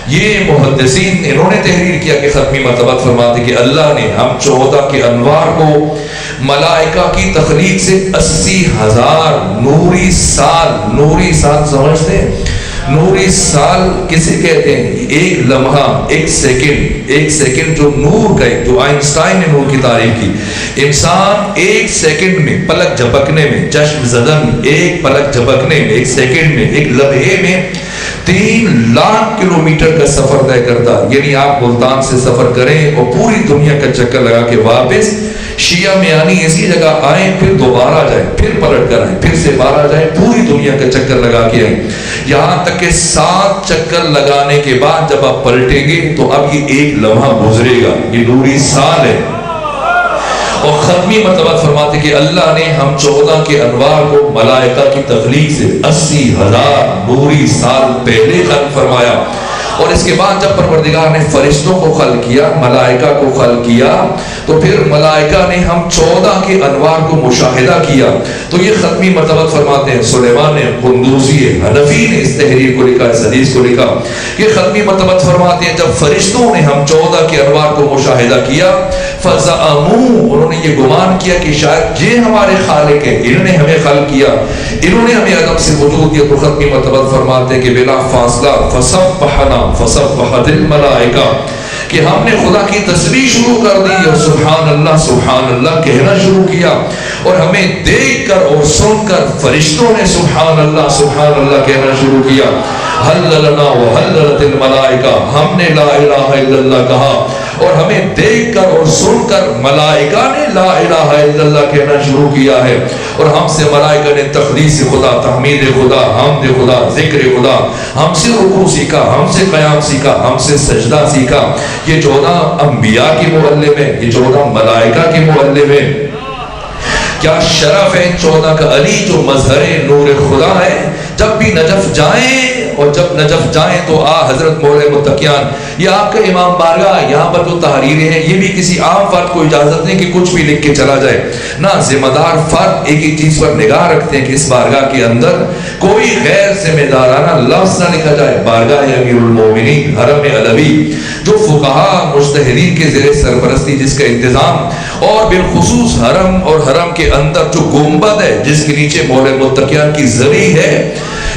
یہ محدثین انہوں نے تحریر کیا کہ ختمی مرتبہ فرماتے کہ اللہ نے ہم 14 کے انوار کو ملائکہ کی تخلیق سے 80,000 نوری سال سمجھتے ہیں؟ نوری سال کسے کہتے ہیں؟ ایک لمحہ، ایک سیکنڈ جو نور کا ہے، جو آئنسٹائن نے نور کی تعریف کی، انسان ایک سیکنڈ میں پلک جھپکنے میں، چشم زدن ایک پلک جھپکنے میں، ایک سیکنڈ میں، ایک لمحے میں 3 لاکھ کلومیٹر کا سفر طے کرتا، یعنی آپ ملتان سے سفر کریں اور پوری دنیا کا چکر لگا کے واپس شیعہ میانی اسی جگہ آئیں، پھر دوبارہ جائیں، پھر پلٹ کر آئیں، پھر سے بارہ جائیں، پوری دنیا کا چکر لگا کے آئیں، یہاں تک کہ 7 چکر لگانے کے بعد جب آپ پلٹیں گے تو اب یہ ایک لمحہ گزرے گا، یہ نوری سال ہے۔ اور ختمی مرتبہ فرماتے کہ اللہ نے ہم 14 کے انوار کو ملائکہ کی تخلیق سے 80,000 نوری سال پہلے خلق فرمایا، اور اس کے بعد جب پروردگار نے فرشتوں کو خلق کیا، ملائکہ کو خلق کیا، تو پھر ملائکہ نے ہم 14 کے انوار کو مشاہدہ کیا۔ تو یہ ختمی مرتبہ فرماتے ہیں سلیمان قندوزی حنفی نے اس تحریر کو لکھا، اس حدیث کو لکھا کہ ختمی مرتبہ فرماتے ہیں جب فرشتوں نے ہم 14 کے انوار کو مشاہدہ کیا، فَزَعَمُوا، انہوں نے یہ گمان کیا کہ شاید یہ ہمارے خالق ہیں، انہوں نے ہمیں خلق کیا، انہوں نے ہمیں عدم سے وجود دیا۔ تو ختمی مرتبہ فرماتے ہیں کہ بلا فاصلہ فَسَبَّحْنَا فَسَبَّحَتِ الْمَلَائِكَةُ، کہ ہم نے خدا کی تسبیح شروع کر دی اور سبحان اللہ کہنا شروع کیا، اور ہمیں دیکھ کر اور سن کر فرشتوں نے سبحان اللہ کہنا شروع کیا۔ حللنا وحللت الملائکہ، ہم نے لا الہ الا اللہ کہا اور ہمیں دیکھ کر اور سن کر ملائکہ نے لا الہ الا اللہ کہنا شروع کیا ہے، اور ہم سے ملائکہ نے تقدیس خدا، تحمید خدا، حمد خدا، ذکر خدا، ہم سے رکوع سیکھا، ہم سے قیام سیکھا، ہم سے سجدہ سیکھا۔ یہ 14 انبیاء کی معلم ہے، یہ 14 ملائکہ کی معلم ہے۔ کیا شرف ہے 14 کا علی جو مظہر نور خدا ہے۔ جب بھی نجف جائیں، اور جب نجف جائیں تو حضرت مولا متقیان یہ آپ کا امام بارگاہ، یہاں پر جو تحریریں ہیں یہ بھی کسی عام فرد کو اجازت نہیں کہ کچھ بھی لکھ کے چلا جائے، نہ ذمہ دار فرد ایک ایک چیز پر نگاہ رکھتے ہیں کہ اس بارگاہ کے اندر کوئی غیر ذمہ دارانہ لفظ نہ لکھا جائے۔ بارگاہ امیر المومنین حرم علوی جو فقہا مجتہدین کے زیر سرپرستی جس کا انتظام، اور بالخصوص حرم اور حرم کے اندر جو گنبد ہے جس کے نیچے مور متقیان کی زری ہے،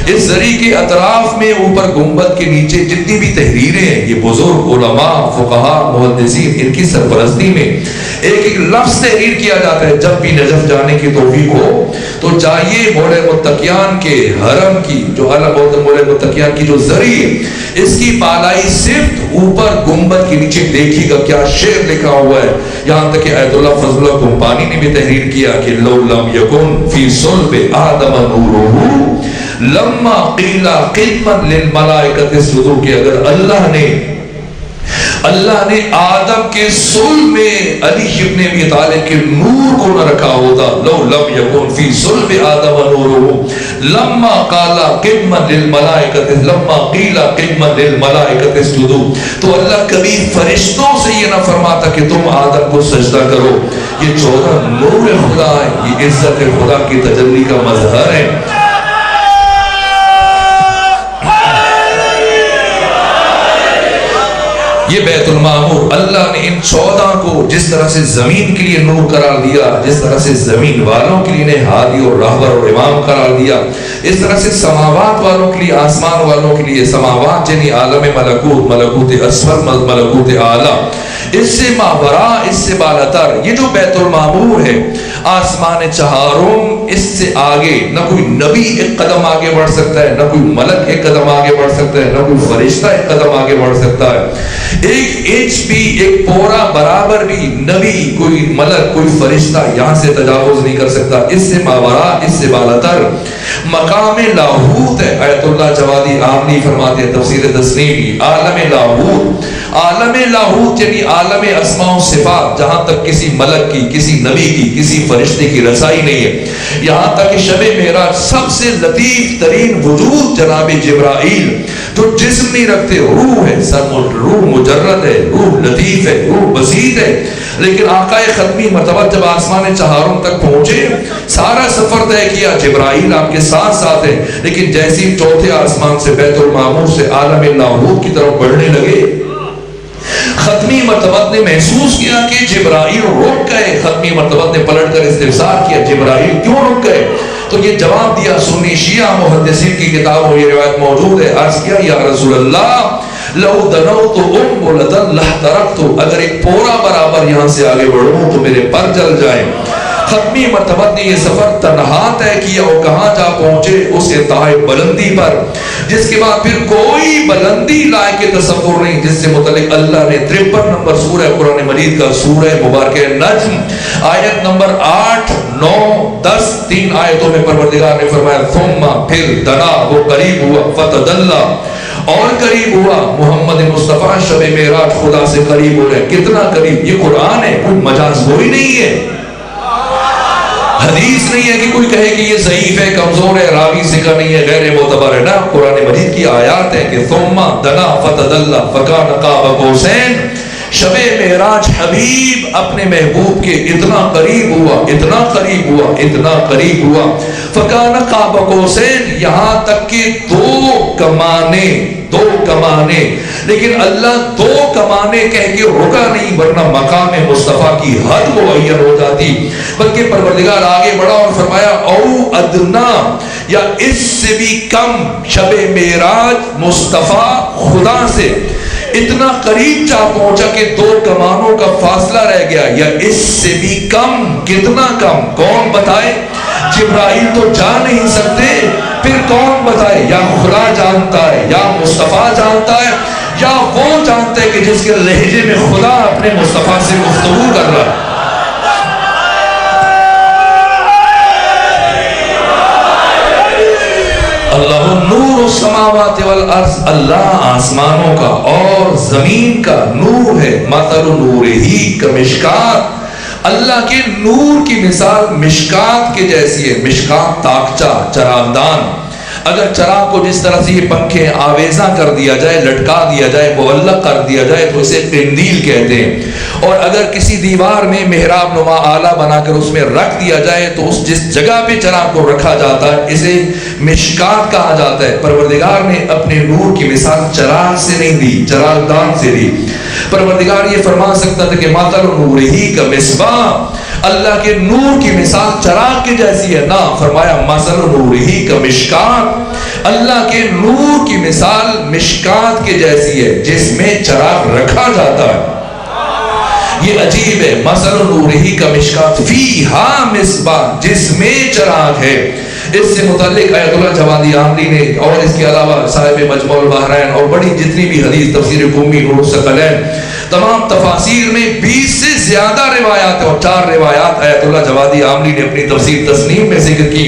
اس زری کے اطراف میں اوپر گنبد کے نیچے جتنی بھی تحریریں ہیں یہ بزرگ علماء فقہا محدثین ان کی سرپرستی میں ایک ایک لفظ تحریر کیا جاتا ہے۔ جب بھی نجف جانے کی توفیق ہو تو چاہیے مور متقیان کے حرم کی جو مور متقیان کی جو زری ہے اس کی بالائی صرف اوپر گنبد کے نیچے دیکھیے گا کیا شعر لکھا ہوا ہے۔ یہاں تک کہ آیت اللہ فضل اللہ گمپانی نے بھی تحریر کیا کہ لو لم یکن فی صلب آدم نورہ لما قیل قدما للملائکۃ اسجدوا، کہ اگر اللہ نے آدم کے صلب میں علی ابن ابی طالب کے نور کو نہ رکھا ہوتا، لو لم یکن فی صلب آدم نورہ لما قال قدما للملائکۃ لما قیل قدما للملائکۃ اسجدوا، تو اللہ کبھی فرشتوں سے یہ نہ فرماتا کہ تم آدم کو سجدہ کرو۔ یہ 14 نور خدا ہے، یہ عزت خدا کی تجلی کا مظہر ہے۔ یہ بیت المعمور اللہ نے ان 14 کو جس طرح سے زمین کے لیے نور قرار دیا، جس طرح سے زمین والوں کے لیے ہادی اور راہبر اور امام قرار دیا، اس طرح سے سماوات والوں کے لیے، آسمان والوں کے لیے، سماوات یعنی عالم ملکوت، ملکوت اسفل، ملکوت اعلیٰ، اس سے مابرا، اس سے بالاتر یہ جو بیت المعمور ہے، آسمان چہارم، اس سے آگے نہ کوئی نبی ایک قدم آگے بڑھ سکتا ہے، نہ کوئی ملک ایک قدم آگے بڑھ سکتا ہے، نہ کوئی فرشتہ ایک قدم آگے بڑھ سکتا ہے۔ ایک انچ بھی، ایک پورا برابر بھی نبی، کوئی ملک، کوئی فرشتہ یہاں سے تجاوز نہیں کر سکتا۔ اس سے ماورا، اس سے بالاتر مقام لاہوت ہے۔ آیت اللہ جوادی آمنی فرماتے ہیں تفسیر تسنیمی، عالم لاہوت، عالم لاہوت یعنی عالم اسماء و صفات، جہاں تک کسی ملک کی، کسی نبی کی، کسی فرشتے کی رسائی نہیں ہے۔ یہاں تک کہ شب معراج سب سے لطیف ترین وجود جناب جبرائیل جو جسم نہیں رکھتے، روح ہے، روح مجرد ہے، روح لطیف ہے، روح بسیط ہے، لیکن آقا ختمی مرتبہ جب آسمان چہارم تک پہنچے، سارا سفر طے کیا، جبرائیل آپ کے ساتھ ساتھ ہے، لیکن جیسی چوتھے آسمان سے بیت المعمور سے عالم لاہوت کی طرف بڑھنے لگے، ختمی مرتبہ نے محسوس کیا کہ جبرائیل رک گئے۔ ختمی مرتبہ نے پلٹ کر استفسار کیا جبرائیل کیوں رک گئے؟ تو یہ جواب دیا، سنی شیعہ محدثین کی کتابوں میں یہ روایت موجود ہے۔ عرض کیا یا رسول اللہ لو دنوت بلدن لاحترقت، اگر ایک پورا برابر یہاں سے آگے بڑھوں تو میرے پر جل جائے۔ ختمی مرتبہ نے یہ سفر تنہا طے کیا اور کہاں جا پہنچے؟ اس انتہائی بلندی پر، جس کے بعد پھر کوئی بلندی لائق تصور نہیں جس سے متعلق اللہ نے 53 نمبر سورہ قرآن مجید کا سورہ مبارکہ نجم آیت نمبر 8، 9، 10 تین آیتوں میں پروردگار نے فرمایا ثم پھر دنا، وہ قریب ہوا، فتدلا اور قریب ہوا۔ محمد مصطفیٰ شب معراج خدا سے قریب ہو رہے، کتنا قریب؟ یہ قرآن ہے، کوئی مجاز کوئی نہیں ہے، حدیث نہیں ہے کہ کوئی کہے کہ یہ ضعیف ہے، کمزور ہے، راوی ثقہ نہیں ہے، غیر معتبر ہے، نا قرآن مجید کی آیات ہے کہ ثم دنا فتدلا فکان قاب قوسین۔ شب معراج حبیب اپنے محبوب کے اتنا قریب ہوا، اتنا قریب ہوا، اتنا قریب ہوا، فکان قاب قوسین، یہاں تک کہ دو کمانے، لیکن اللہ دو کمانے کہہ کے رکا نہیں، ورنہ مقام مصطفیٰ کی حد معین ہو جاتی، بلکہ پروردگار آگے بڑھا اور فرمایا او ادنا، یا اس سے بھی کم۔ شب معراج مصطفیٰ خدا سے اتنا قریب جا پہنچا کہ دو کمانوں کا فاصلہ رہ گیا، یا اس سے بھی کم۔ کتنا کم؟ کون بتائے؟ جبرائیل تو جا نہیں سکتے، پھر کون بتائے؟ یا خدا جانتا ہے، یا مصطفیٰ جانتا ہے، یا وہ جانتے ہیں کہ جس کے لہجے میں خدا اپنے مصطفیٰ سے گفتگو کر رہا ہے۔ اللہ نور السماوات والارض، اللہ آسمانوں کا اور زمین کا نور ہے۔ مثل نورہ کمشکات، اللہ کے نور کی مثال مشکات کے جیسی ہے۔ مشکات تاکچہ، چراغدان۔ اگر چراغ کو جس طرح سے یہ پنکھے آویزاں کر دیا جائے، لٹکا دیا جائے، معلق کر دیا جائے تو اسے قندیل کہتے ہیں۔ اور اگر کسی دیوار میں محراب نما آلہ بنا کر اس میں رکھ دیا جائے تو اس جس جگہ پہ چراغ کو رکھا جاتا ہے اسے مشکات کہا جاتا ہے۔ پروردگار نے اپنے نور کی مثال چراغ سے نہیں دی، چراغ دان سے دی۔ پروردگار یہ فرما سکتا تھا کہ ماتل نورہی کا مصباح، اللہ کے نور کی مثال چراغ کی جیسی ہے، نہ فرمایا مثل نورہی کا مشکات، اللہ کے نور کی مثال مشکات کے جیسی ہے جس میں چراغ رکھا جاتا ہے۔ یہ عجیب ہے، مثل نورہی کا مشکات فیہا مصباح، جس میں چراغ ہے۔ اس سے متعلق آیت اللہ جوادی عامری نے اور اس کے علاوہ صاحب مجموع البحرین اور بڑی جتنی بھی حدیث، تفسیر قمی، نور الثقلین، تمام تفاسیر میں 20 سے زیادہ روایات اور 4 روایات آیت اللہ جوادی عامری نے اپنی تفسیر تسنیم میں ذکر کی،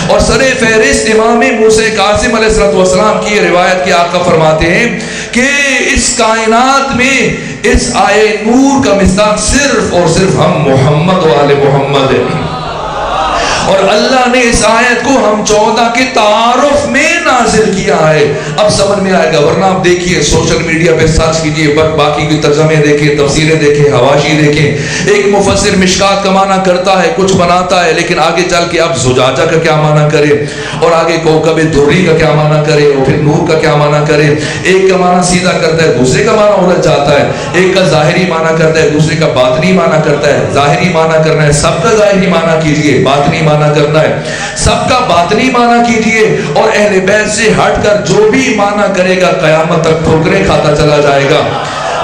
اور سر فہرست امام موسیٰ کاظم علیہ السلام کی روایت کی آقا فرماتے ہیں کہ اس کائنات میں اس آئے نور کا مصداق صرف اور صرف ہم محمد و آل محمد ہیں، اور اللہ نے اس آیت کو ہم 14 کے تعارف میں نازل کیا ہے۔ اب سمجھ میں آئے گا، ورنہ آپ دیکھیے سوشل میڈیا پہ سرچ کیجئے، باقی کی ترجمے دیکھیں، تفسیریں دیکھیں، حواشی دیکھیں، ایک مفسر مشکات کا معنی کرتا ہے، کچھ بناتا ہے، لیکن آگے چل کے اب زجاجہ کا کیا معنی کرے، اور آگے کوکب دری کا کیا معنی کرے، اور پھر نور کا کیا معنی کرے، ایک کا معنی سیدھا کرتا ہے، دوسرے کا معنی الجھ جاتا ہے، ایک کا ظاہری معنی کرتا ہے، دوسرے کا باطنی معنی کرتا ہے۔ ظاہری معنی کرنا ہے سب کا ظاہری معنی کیجئے، باطنی معنی کرنا ہے سب کا باطنی معنی کیجئے، اور اہل بیت سے ہٹ کر جو بھی معنی کرے گا قیامت تک ٹھوکریں کھاتا چلا جائے گا۔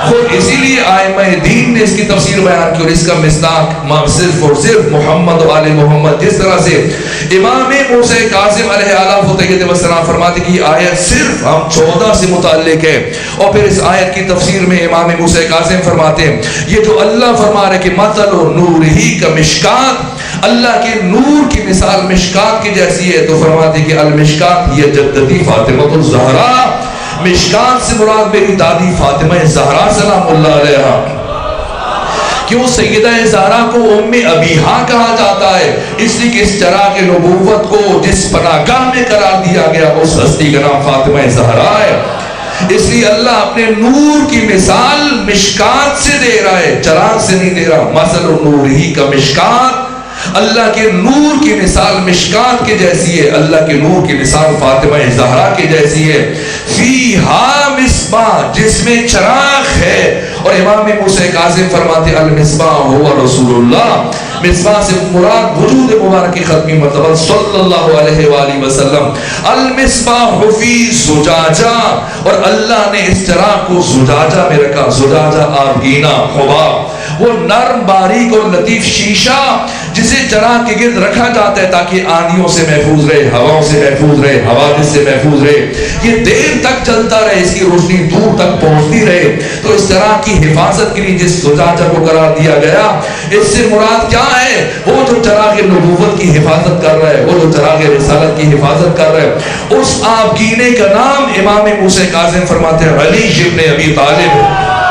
خود اسی لیے آئمہ دین نے اس کی تفسیر بیان کی، اور اس کا مصداق صرف اور صرف محمد و آل محمد، جس طرح سے امام موسیٰ کاظم علیہ السلام فرماتے کہ یہ آیت صرف ہم 14 سے متعلق ہے، اور پھر اس آیت کی تفسیر میں امام موسیٰ کاظم فرماتے ہیں یہ جو اللہ فرما رہے کہ مثل نورہی کا مشکات، اللہ کے نور کی مثال مشکات کی جیسی ہے، تو فرماتے کہ المشکات یہ جدتی فاطمہ الزہرا، مشکات سے مراد میری دادی فاطمہ زہرا سلام اللہ علیہا۔ کیوں سیدہ زہرا کو ام ابیہا کہا جاتا ہے؟ اس لیے کہ اس چراغ نبوت کو جس پناہگاہ میں قرار دیا گیا اس ہستی کا نام فاطمہ زہرا ہے۔ اس لیے اللہ اپنے نور کی مثال مشکات سے دے رہا ہے، چراغ سے نہیں دے رہا۔ مثل نورہی کا مشکات، اللہ کے نور کی مثال مشکات کے جیسی ہے، اللہ کے نور کی مثال فاطمہ زہرا کے جیسی ہے۔ فیہا مصباح، جس میں چراغ ہے، اور امام موسیٰ کاظم فرماتے المصباح ہوا رسول اللہ، مصباح سے مراد وجود مبارک کی ختمی مرتبہ صلی اللہ علیہ وآلہ وسلم۔ المصباح فی زجاجہ، اور اللہ نے اس چراغ کو زجاجہ میں رکھا۔ زجاجہ آبگینہ، حباب، وہ نرم باریک اور لطیف شیشہ جسے چراغ کے گرد رکھا جاتا ہے تاکہ آندھیوں سے محفوظ رہے، ہواؤں سے محفوظ رہے، حوادث سے محفوظ رہے، یہ دیر تک چلتا رہے، اس کی روشنی دور تک پہنچتی رہے۔ تو اس طرح کی حفاظت کے لیے جس زجاجہ کو قرار دیا گیا، اس سے مراد کیا ہے؟ وہ جو چراغ نبوت کی حفاظت کر رہا ہے، وہ جو چراغ رسالت کی حفاظت کر رہا ہے، اس آبگینے کا نام امام موسیٰ کاظم فرماتے ہیں علی ابن ابی طالب۔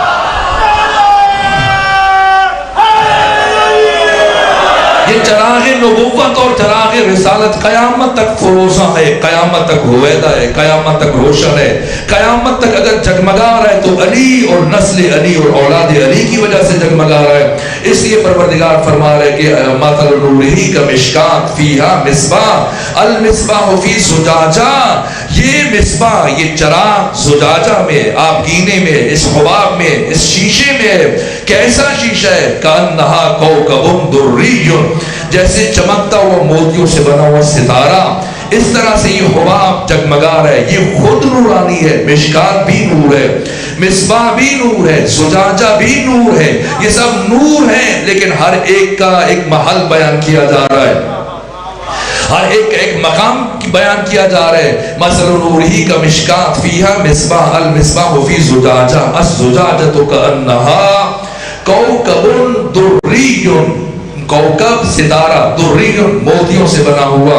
یہ چراغ نبوت اور چراغ رسالت قیامت تک فروزہ ہے، قیامت تک رویدہ ہے، قیامت تک روشن ہے، قیامت تک اگر جگمگا رہا ہے تو علی اور نسل علی اور اولاد علی کی وجہ سے جگمگا رہا ہے۔ اس لیے پروردگار فرما رہے کہ مثل نورہی کا مشکات فیہا مصباح، المصباح فی زجاجہ، یہ مصباح، یہ چراغ زجاجہ میں، آبگینے میں، اس حباب میں، اس شیشے میں ہے۔ کیسا شیشہ ہے؟ کأنہا کوکب دری، جیسے چمکتا ہوا موتیوں سے بنا ہوا ستارہ، اس طرح سے یہ حباب جگمگا رہا ہے۔ یہ خود نورانی ہے، مشکات بھی نور ہے، مصباح بھی نور ہے، زجاجہ بھی نور ہے، یہ سب نور ہیں، لیکن ہر ایک کا ایک محل بیان کیا جا رہا ہے، ہر ایک مقام بیان کیا جا رہا ہے۔ مثل نورہی کا مشکات فیہا مصباح، المصباح فی زجاجہ، الزجاجۃ کأنہا کوکب دری، کوکب ستارہ، دری موتیوں سے بنا ہوا،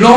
9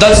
10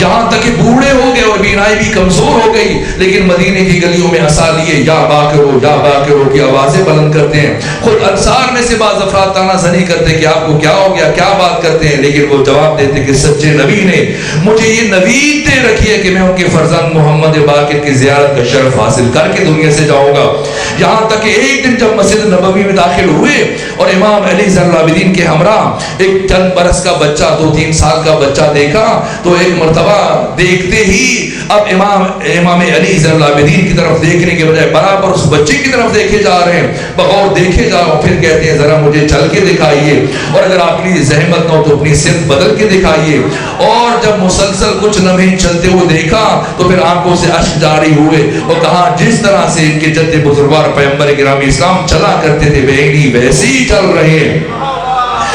یہاں تک کہ بوڑھے ہو گئے اور بینائی بھی کمزور ہو گئی، لیکن مدینے کی گلیوں میں عصا لیے یا باکرو کی آوازیں بلند کرتے ہیں۔ خود انصار میں سے بعض افراد طعنہ زنی کرتے کہ آپ کو کیا ہو گیا، کیا بات کرتے ہیں، لیکن وہ جواب دیتے کہ سچے نبی نے مجھے یہ نوید دے رکھی ہے کہ میں ان کے فرزند محمد باقر کی زیارت کا شرف حاصل کر کے دنیا سے جاؤں گا۔ یہاں تک کہ ایک دن جب مسجد نبوی میں داخل ہوئے اور امام علی زین العابدین کے ہمراہ ایک چند برس کا بچہ، 2-3 سال کا بچہ دیکھا، تو ایک مرتبہ دیکھتے ہی اب امام علی زین العابدین کی طرف دیکھنے کے بجائے برابر اس بچے کی طرف دیکھے جا رہے ہیں، بغور دیکھے جا رہے ہیں۔ پھر کہتے ہیں ذرا مجھے چل کے دکھائیے، اور اگر آپ کی زحمت نہ ہو تو اپنی سمت بدل کے دکھائیے۔ اور جب مسلسل کچھ لمحے چلتے ہوئے دیکھا تو پھر آنکھوں سے اشک جاری ہوئے اور کہا جس طرح سے ان کے جد بزرگوار پیغمبر گرامی اسلام چلا کرتے تھے ویسے ہی چل رہے ہیں،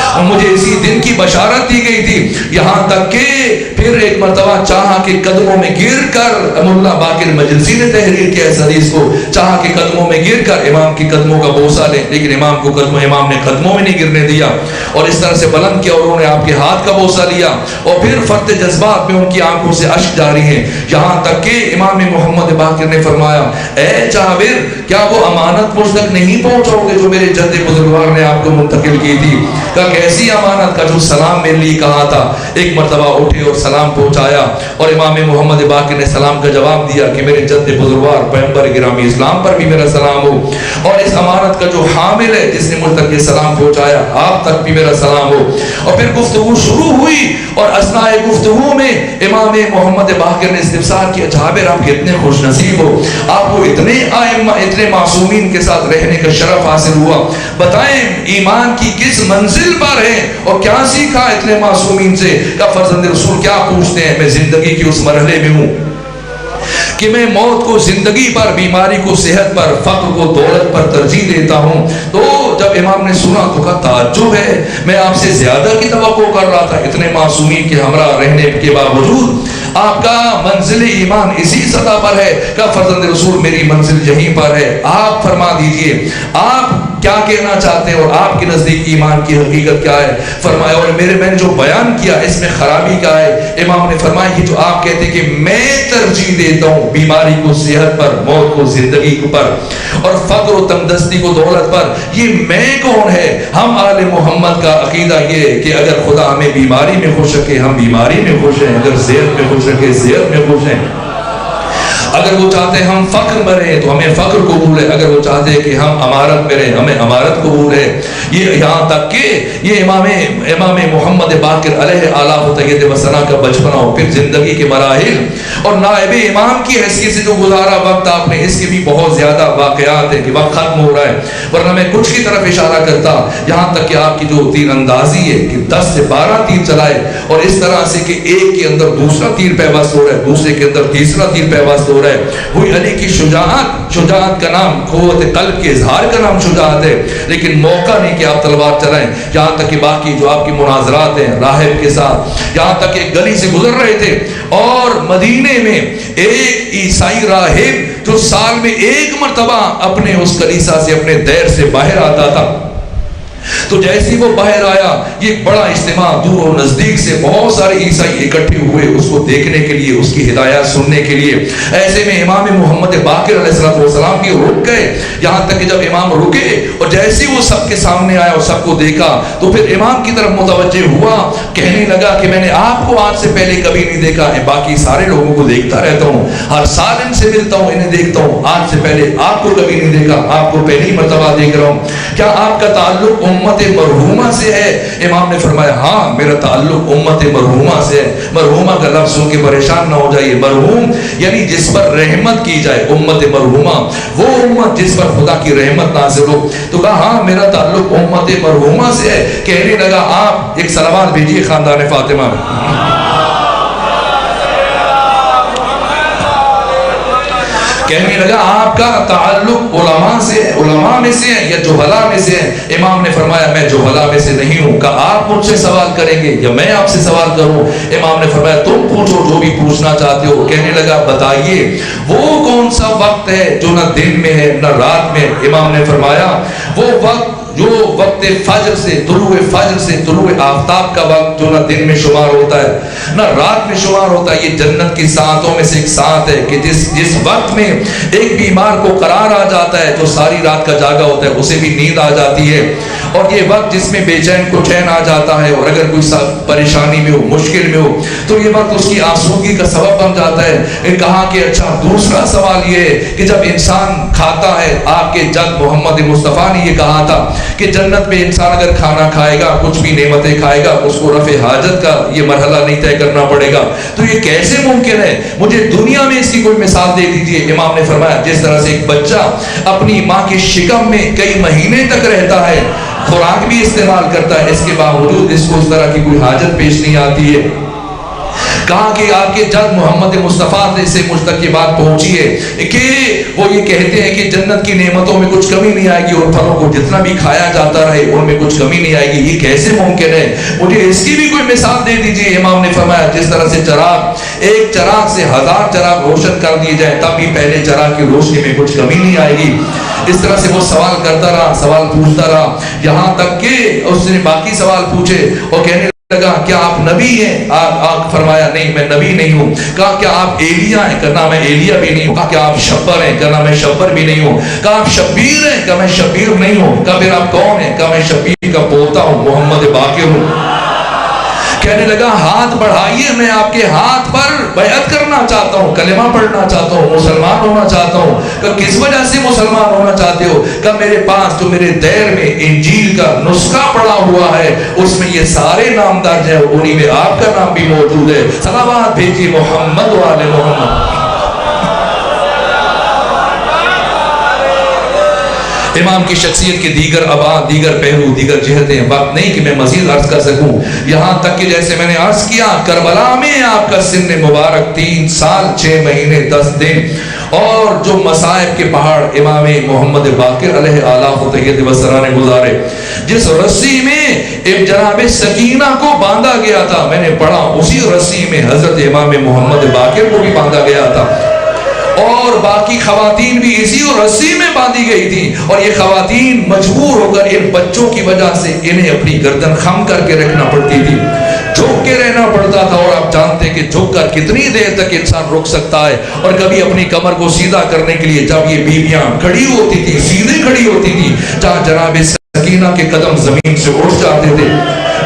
اور مجھے اسی دن کی بشارت دی گئی تھی۔ یہاں تک کہ پھر ایک مرتبہ چاہا کہ قدموں میں گر کر، مولا باقر مجلسی نے تحریر کیا اس حدیث کو، چاہا کہ قدموں میں گر کر امام کی قدموں کا بوسہ لیں، لیکن امام نے قدموں میں نہیں گرنے دیا، اور اس طرح سے بلند کیا اور انہوں نے آپ کے ہاتھ کا بوسہ لیا، اور پھر فرط جذبات میں ان کی آنکھوں سے اشک جاری ہیں۔ یہاں تک کہ امام محمد باقر نے فرمایا اے جابر، کیا وہ امانت مجھ تک نہیں پہنچاؤ گے جو میرے جد بزرگوار نے آپ کو منتقل کی تھی؟ کہ کیسی امانت؟ کا جو سلام میرے لیے کہا تھا۔ ایک مرتبہ اٹھے اور سلام پہنچایا، اور امام محمد باقر نے سلام کا جواب دیا کہ میرے جد بزرگوار پیغمبر گرامی اسلام پر بھی میرا سلام ہو، اور اس امانت کا جو حامل ہے جس نے مجھ تک یہ سلام پہنچایا آپ تک بھی میرا سلام ہو۔ اور پھر گفتگو شروع ہوئی، اور اثناء گفتگو میں امام محمد باقر نے استفسار کیا جابر آپ کتنے خوش نصیب ہو، آپ کو اتنے ائمہ اتنے معصومین کے ساتھ رہنے کا شرف حاصل ہوا، بتائیں ایمان کی کس منزل پر ہیں اور کیا سیکھا اتنے معصومین سے؟ کہ فرزند رسول کیا پوچھتے ہیں؟ میں زندگی کی اس مرحلے میں ہوں کہ میں موت کو زندگی پر، بیماری کو صحت پر، فقر کو دولت پر ترجیح دیتا ہوں۔ تو جب امام نے سنا تو کہا تعجب ہے، میں آپ سے زیادہ کی توقع کر رہا تھا، اتنے معصومین کے ہمراہ رہنے کے باوجود آپ کا منزل ایمان اسی سطح پر ہے۔ کہ فرزند رسول میری منزل یہیں پر ہے، آپ فرما دیجئے آپ کیا کہنا چاہتے ہیں اور آپ کے نزدیک ایمان کی حقیقت کیا ہے؟ فرمایا اور میں نے جو بیان کیا اس میں خرابی کیا ہے؟ امام نے فرمایا کہ جو آپ کہتے ہیں کہ میں ترجیح دیتا ہوں بیماری کو صحت پر، موت کو زندگی پر، اور فقر و تنگدستی کو دولت پر، یہ میں کون ہے؟ ہم آل محمد کا عقیدہ یہ ہے کہ اگر خدا ہمیں بیماری میں خوش رکھے ہم بیماری میں خوش ہیں، اگر صحت میں خوش رکھے صحت میں خوش ہیں، اگر وہ چاہتے ہیں ہم فقر مریں تو ہمیں فقر قبول ہے، اگر وہ چاہتے ہیں کہ ہم امارت مریں ہمیں امارت قبول ہے۔ یہ یہاں تک کہ یہ امام محمد باقر علیہ آلہ و تیت و ثنا کا بچپنا ہو، پھر زندگی کے مراحل اور نائب امام کی حیثیت سے جو گزارا وقت آپ نے، اس کے بھی بہت زیادہ واقعات ہیں کہ وقت ختم ہو رہا ہے، ورنہ میں کچھ کی طرف اشارہ کرتا، یہاں تک کہ آپ کی جو تیر اندازی ہے کہ 10 سے 12 تیر چلائے، اور اس طرح سے کہ ایک کے اندر دوسرا تیر پیوست ہو رہا ہے، دوسرے کے اندر تیسرا تیر پیوست ہو رہا ہے۔ وہی علی کی شجاعت کا نام، قوت قلب کے اظہار کا نام شجاعت ہے، لیکن موقع نہیں کہ آپ تلوار چلائیں۔ یہاں تک کہ باقی جو آپ کی مناظرات ہیں راہب کے ساتھ، یہاں تک کہ گلی سے گزر رہے تھے اور مدینے میں ایک عیسائی راہب جو سال میں ایک مرتبہ اپنے اس کلیسا سے، اپنے دیر سے باہر آتا تھا، تو جیسی وہ باہر آیا یہ بڑا اجتماع دور و نزدیک سے بہت سارے عیسائی اکٹھے ہوئے اس کو دیکھنے کے لیے، اس کی ہدایات سننے کے لیے۔ ایسے میں امام محمد باقر علیہ السلام بھی رک گئے، یہاں تک کہ جب امام رکے اور جیسے وہ سب کے سامنے آیا اور سب کو دیکھا تو پھر امام کی طرف متوجہ ہوا، کہنے لگا کہ میں نے آپ کو آج سے پہلے کبھی نہیں دیکھا ہے، باقی سارے لوگوں کو دیکھتا رہتا ہوں، ہر سال ان سے ملتا ہوں، انہیں دیکھتا ہوں، آج سے پہلے آپ کو کبھی نہیں دیکھا، آپ کو پہلی مرتبہ دیکھ رہا ہوں، کیا آپ کا تعلق امت مرحومہ سے ہے؟ امام نے فرمایا ہاں میرا تعلق امت مرحومہ سے ہے۔ مرحومہ کا لفظ سن کے پریشان نہ ہو جائیے، مرحوم یعنی جس پر رحمت کی جائے، امت مرحومہ وہ امت جس پر خدا کی رحمت نازل ہو۔ تو کہا ہاں میرا تعلق امت مرحومہ سے ہے۔ کہنے لگا آپ ایک صلوات بھیجیے خاندان فاطمہ میں۔ کہنے لگا آپ کا تعلق علماء سے ہے، علماء میں سے ہے یا جہلاء میں سے ہے؟ امام نے فرمایا میں جہلاء میں سے نہیں ہوں۔ کہا آپ مجھ سے سوال کریں گے یا میں آپ سے سوال کروں؟ امام نے فرمایا تم پوچھو جو بھی پوچھنا چاہتے ہو۔ کہنے لگا بتائیے وہ کون سا وقت ہے جو نہ دن میں ہے نہ رات میں؟ امام نے فرمایا وہ وقت جو وقت فجر سے طلوع آفتاب کا وقت جو نہ دن میں شمار ہوتا ہے نہ رات میں شمار ہوتا ہے، یہ جنت کی ساعتوں میں سے ایک ساعت ہے کہ جس وقت میں ایک بیمار کو قرار آ جاتا ہے، جو ساری رات کا جاگا ہوتا ہے اسے بھی نیند آ جاتی ہے، اور یہ وقت جس میں بے چین کو چین آ جاتا ہے، اور اگر کوئی پریشانی میں ہو، مشکل میں ہو، تو یہ وقت اس کی آسودگی کا سبب بن جاتا ہے۔ کہا کہ اچھا دوسرا سوال یہ ہے کہ جب انسان کھاتا ہے، آپ کے جد محمد مصطفیٰ نے یہ کہا تھا کہ جنت میں انسان اگر کھانا کھائے گا، کچھ بھی نعمتیں کھائے گا، اس کو رفع حاجت کا یہ مرحلہ نہیں طے کرنا پڑے گا، تو یہ کیسے ممکن ہے؟ مجھے دنیا میں اس کی کوئی مثال دے دیجئے۔ امام نے فرمایا جس طرح سے ایک بچہ اپنی ماں کے شکم میں کئی مہینے تک رہتا ہے، خوراک بھی استعمال کرتا ہے، اس کے باوجود اس کو اس طرح کی کوئی حاجت پیش نہیں آتی ہے۔ کہا کہ آپ کے جد محمد مصطفیٰ سے مجھ تک یہ بات پہنچی ہے کہ وہ یہ کہتے ہیں کہ جنت کی نعمتوں میں کچھ کمی نہیں آئے گی، اور پھلوں کو جتنا بھی کھایا جاتا رہے ان میں کچھ کمی نہیں آئے گی، یہ کیسے ممکن ہے؟ مجھے اس کی بھی کوئی مثال دے دیجئے۔ امام نے فرمایا جس طرح سے ایک چراغ سے 1000 چراغ روشن کر دیے جائیں تب بھی پہلے چراغ کی روشنی میں کچھ کمی نہیں آئے گی۔ اس طرح سے وہ سوال کرتا رہا، سوال پوچھتا رہا، یہاں تک کہ اس نے باقی سوال پوچھے اور کہنے لگا کیا آپ نبی ہیں؟ آپ فرمایا نہیں میں نبی نہیں ہوں۔ کہا کیا آپ ایلیا ہیں؟ کہا میں ایلیا بھی نہیں ہوں۔ کہا کیا آپ شبر ہیں؟ کہا میں شبر بھی نہیں ہوں۔ کہا آپ شبیر ہیں؟ کہا میں شبیر نہیں ہوں۔ کہا پھر آپ کون ہیں؟ کہا میں شبیر کا پوتا ہوں، محمد باقر ہوں۔ کہنے لگا ہاتھ بڑھائیے، میں آپ کے ہاتھ پر بیعت کرنا چاہتا ہوں، کلمہ پڑھنا چاہتا ہوں، مسلمان ہونا چاہتا ہوں۔ کہ کس وجہ سے مسلمان ہونا چاہتے ہو؟ کہ میرے پاس جو میرے دیر میں انجیل کا نسخہ پڑا ہوا ہے اس میں یہ سارے نام درج ہیں، انہی میں آپ کا نام بھی موجود ہے۔ صلوات بھیجیے محمد و آل محمد۔ امام کی شخصیت کے دیگر ابعاد، دیگر پہلو، دیگر جہتیں وقت نہیں کہ میں مزید عرض کر سکوں، یہاں تک کہ جیسے میں نے عرض کیا کربلا میں آپ کا سن مبارک 3 سال 6 مہینے 10 دن، اور جو مصائب کے پہاڑ امام محمد باقر علیہ آلہ و تحیت وسلام نے گزارے، جس رسی میں جناب سکینہ کو باندھا گیا تھا، میں نے پڑھا اسی رسی میں حضرت امام محمد باقر کو بھی باندھا گیا تھا، اور باقی خواتین بھی اسی رسی میں باندھی گئی تھی، اور یہ خواتین مجبور ہو کر ان بچوں کی وجہ سے انہیں اپنی گردن خم کر کے رکھنا پڑتی تھی، جھک کے رہنا پڑتا تھا، اور آپ جانتے کہ جھک کر کتنی دیر تک انسان رک سکتا ہے، اور کبھی اپنی کمر کو سیدھا کرنے کے لیے جب یہ بیویاں کھڑی ہوتی تھی، سیدھے کھڑی ہوتی تھی، جہاں جناب سکینہ کے قدم زمین سے اٹھ جاتے تھے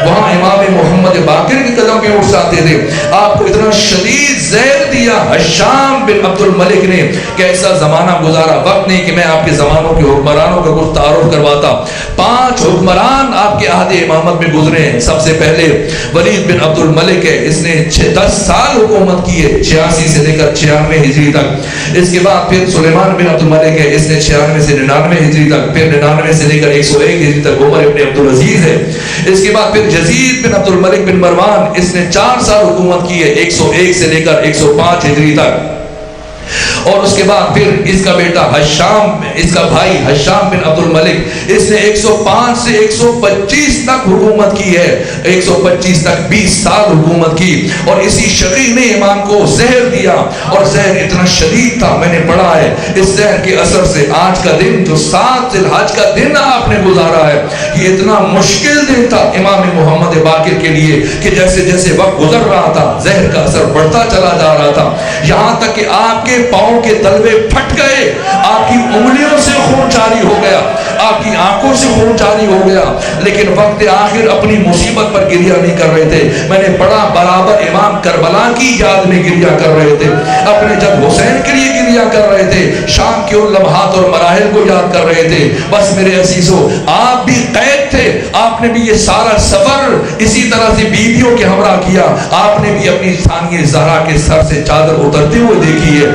وہاں امام محمد باقر کے قدم بھی اٹھ جاتے تھے۔ آپ کو اتنا شدید زہر دیا ہشام بن عبد الملک نے، کیسا زمانہ گزارا، وقت نہیں کہ میں آپ کے زمانوں کے حکمرانوں کا کچھ تعارف کرواتا۔ 5 حکمران آپ کے عہد امامت میں گزرے ہیں۔ سب سے پہلے ولید بن عبد الملک ہے، اس نے 10 سال حکومت کی ہے، 86 سے لے کر 96 ہجری تک۔ اس کے بعد پھر سلیمان بن عبد الملک ہے، اس نے 96 سے 99 ہجری تک، پھر 99 سے لے کر 101 ہجری تک عمر ابن عبد العزیز ہے۔ اس کے بعد پھر یزید بن عبد الملک بن مروان، اس نے 4 سال حکومت کی ہے، 101 سے لے کر 105 ہجری تک۔ اور اس کے بعد پھر اس کا بیٹا حشام، اس کا بھائی حشام بن عبد الملک، اس نے 105 سے 125 تک حکومت کی ہے، 125 تک 20 سال حکومت کی، اور اسی شقی نے امام کو زہر دیا، اور زہر اتنا شدید تھا، میں نے پڑھا ہے اس زہر کے اثر سے آج کا دن جو 7 ذی الحج کا دن آپ نے گزارا ہے، یہ اتنا مشکل دن تھا امام محمد باقر کے لیے کہ جیسے جیسے وقت گزر رہا تھا زہر کا اثر بڑھتا چلا جا رہا تھا، یہاں تک کہ آپ کے پاؤں کے تلوے پھٹ گئے، آپ کی انگلیوں سے خون جاری ہو گیا، آپ کی آنکھوں سے خون جاری ہو گیا، لیکن وقت آخر اپنی مصیبت پر گریہ نہیں کر رہے تھے۔ میں نے پڑھا برابر امام کربلا کی یاد میں گریہ کر رہے تھے، اپنے جد حسین کے لیے گریہ کر رہے تھے، شام کے ان لمحات اور مراحل کو یاد کر رہے تھے۔ بس میرے عزیزو، آپ بھی قید تھے، آپ نے بھی یہ سارا سفر اسی طرح سے بیویوں کے ہمراہ کیا، آپ نے بھی اپنی ثانیہ زہرا کے سر سے چادر اترتے ہوئے دیکھی ہے،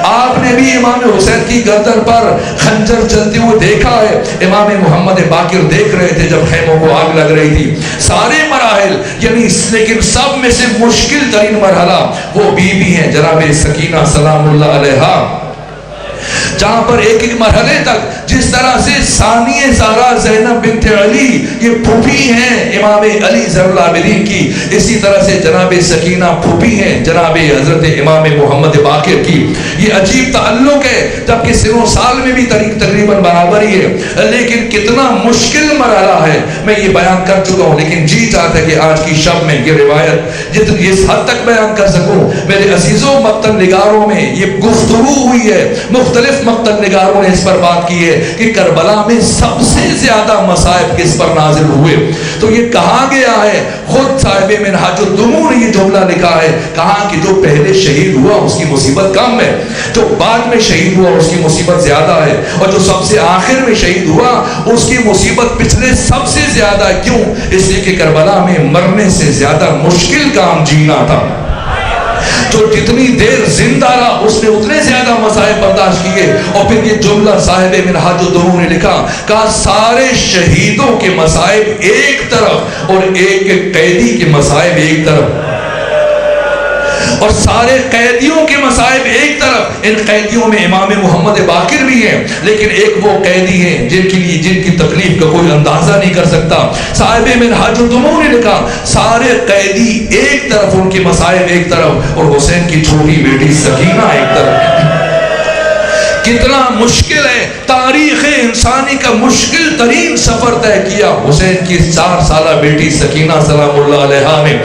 آپ نے بھی امام حسین کی گردن پر خنجر چلتے ہوئے دیکھا ہے، امام محمد باقر دیکھ رہے تھے جب خیموں کو آگ لگ رہی تھی، سارے مراحل، یعنی لیکن سب میں سے مشکل ترین مرحلہ وہ بیوی ہیں جناب سکینہ سلام اللہ علیہا، جہاں پر ایک ایک مرحلے تک جس طرح سے ثانیہ زہرا زینب بنت علی یہ پھوپھی ہیں امام علی زین العابدین کی، اسی طرح سے جناب سکینہ پھوپھی ہیں جناب حضرت امام محمد باقر کی۔ یہ عجیب تعلق ہے، جبکہ سن و سال میں بھی تقریباً برابر ہی ہے، لیکن کتنا مشکل مرحلہ ہے میں یہ بیان کر چکا ہوں، لیکن جی چاہتا ہے کہ آج کی شب میں یہ روایت جتنی اس حد تک بیان کر سکوں۔ میرے عزیزوں، مقتل نگاروں میں یہ گفتگو ہوئی ہے، مختلف مقتل نگاروں نے اس پر بات کی ہے کہ کربلا میں سب سے زیادہ مصائب کس پر نازل ہوئے، تو یہ کہا گیا ہے، خود صاحب منہاج الدموع نے یہ جملہ لکھا ہے، کہا کہ جو پہلے شہید ہوا اس کی مصیبت کم ہے، جو بعد میں شہید ہوا اس کی مصیبت زیادہ ہے، اور جو سب سے آخر میں شہید ہوا اس کی مصیبت پچھلے سب سے زیادہ ہے۔ کیوں؟ اس لیے کہ کربلا میں مرنے سے زیادہ مشکل کام جینا تھا۔ جو جتنی دیر زندہ رہا اس نے اتنے زیادہ مصائب برداشت کیے۔ اور پھر یہ جملہ صاحب منہاج الدموع نے لکھا، کہا سارے شہیدوں کے مصائب ایک طرف اور ایک ایک قیدی کے مصائب ایک طرف، اور سارے قیدیوں کے مصائب ایک طرف۔ ان قیدیوں میں امام محمد باقر بھی ہیں، لیکن ایک وہ قیدی ہیں جن کی تکلیف کا کوئی اندازہ نہیں کر سکتا۔ صاحب منہاج الدموع نے لکھا، سارے قیدی ایک طرف، ان کے مصائب ایک طرف، اور حسین کی چھوٹی بیٹی سکینہ ایک طرف۔ کتنا مشکل ہے، تاریخ انسانی کا مشکل ترین سفر طے کیا حسین کی 4 سالہ بیٹی سکینہ سلام اللہ علیہا نے۔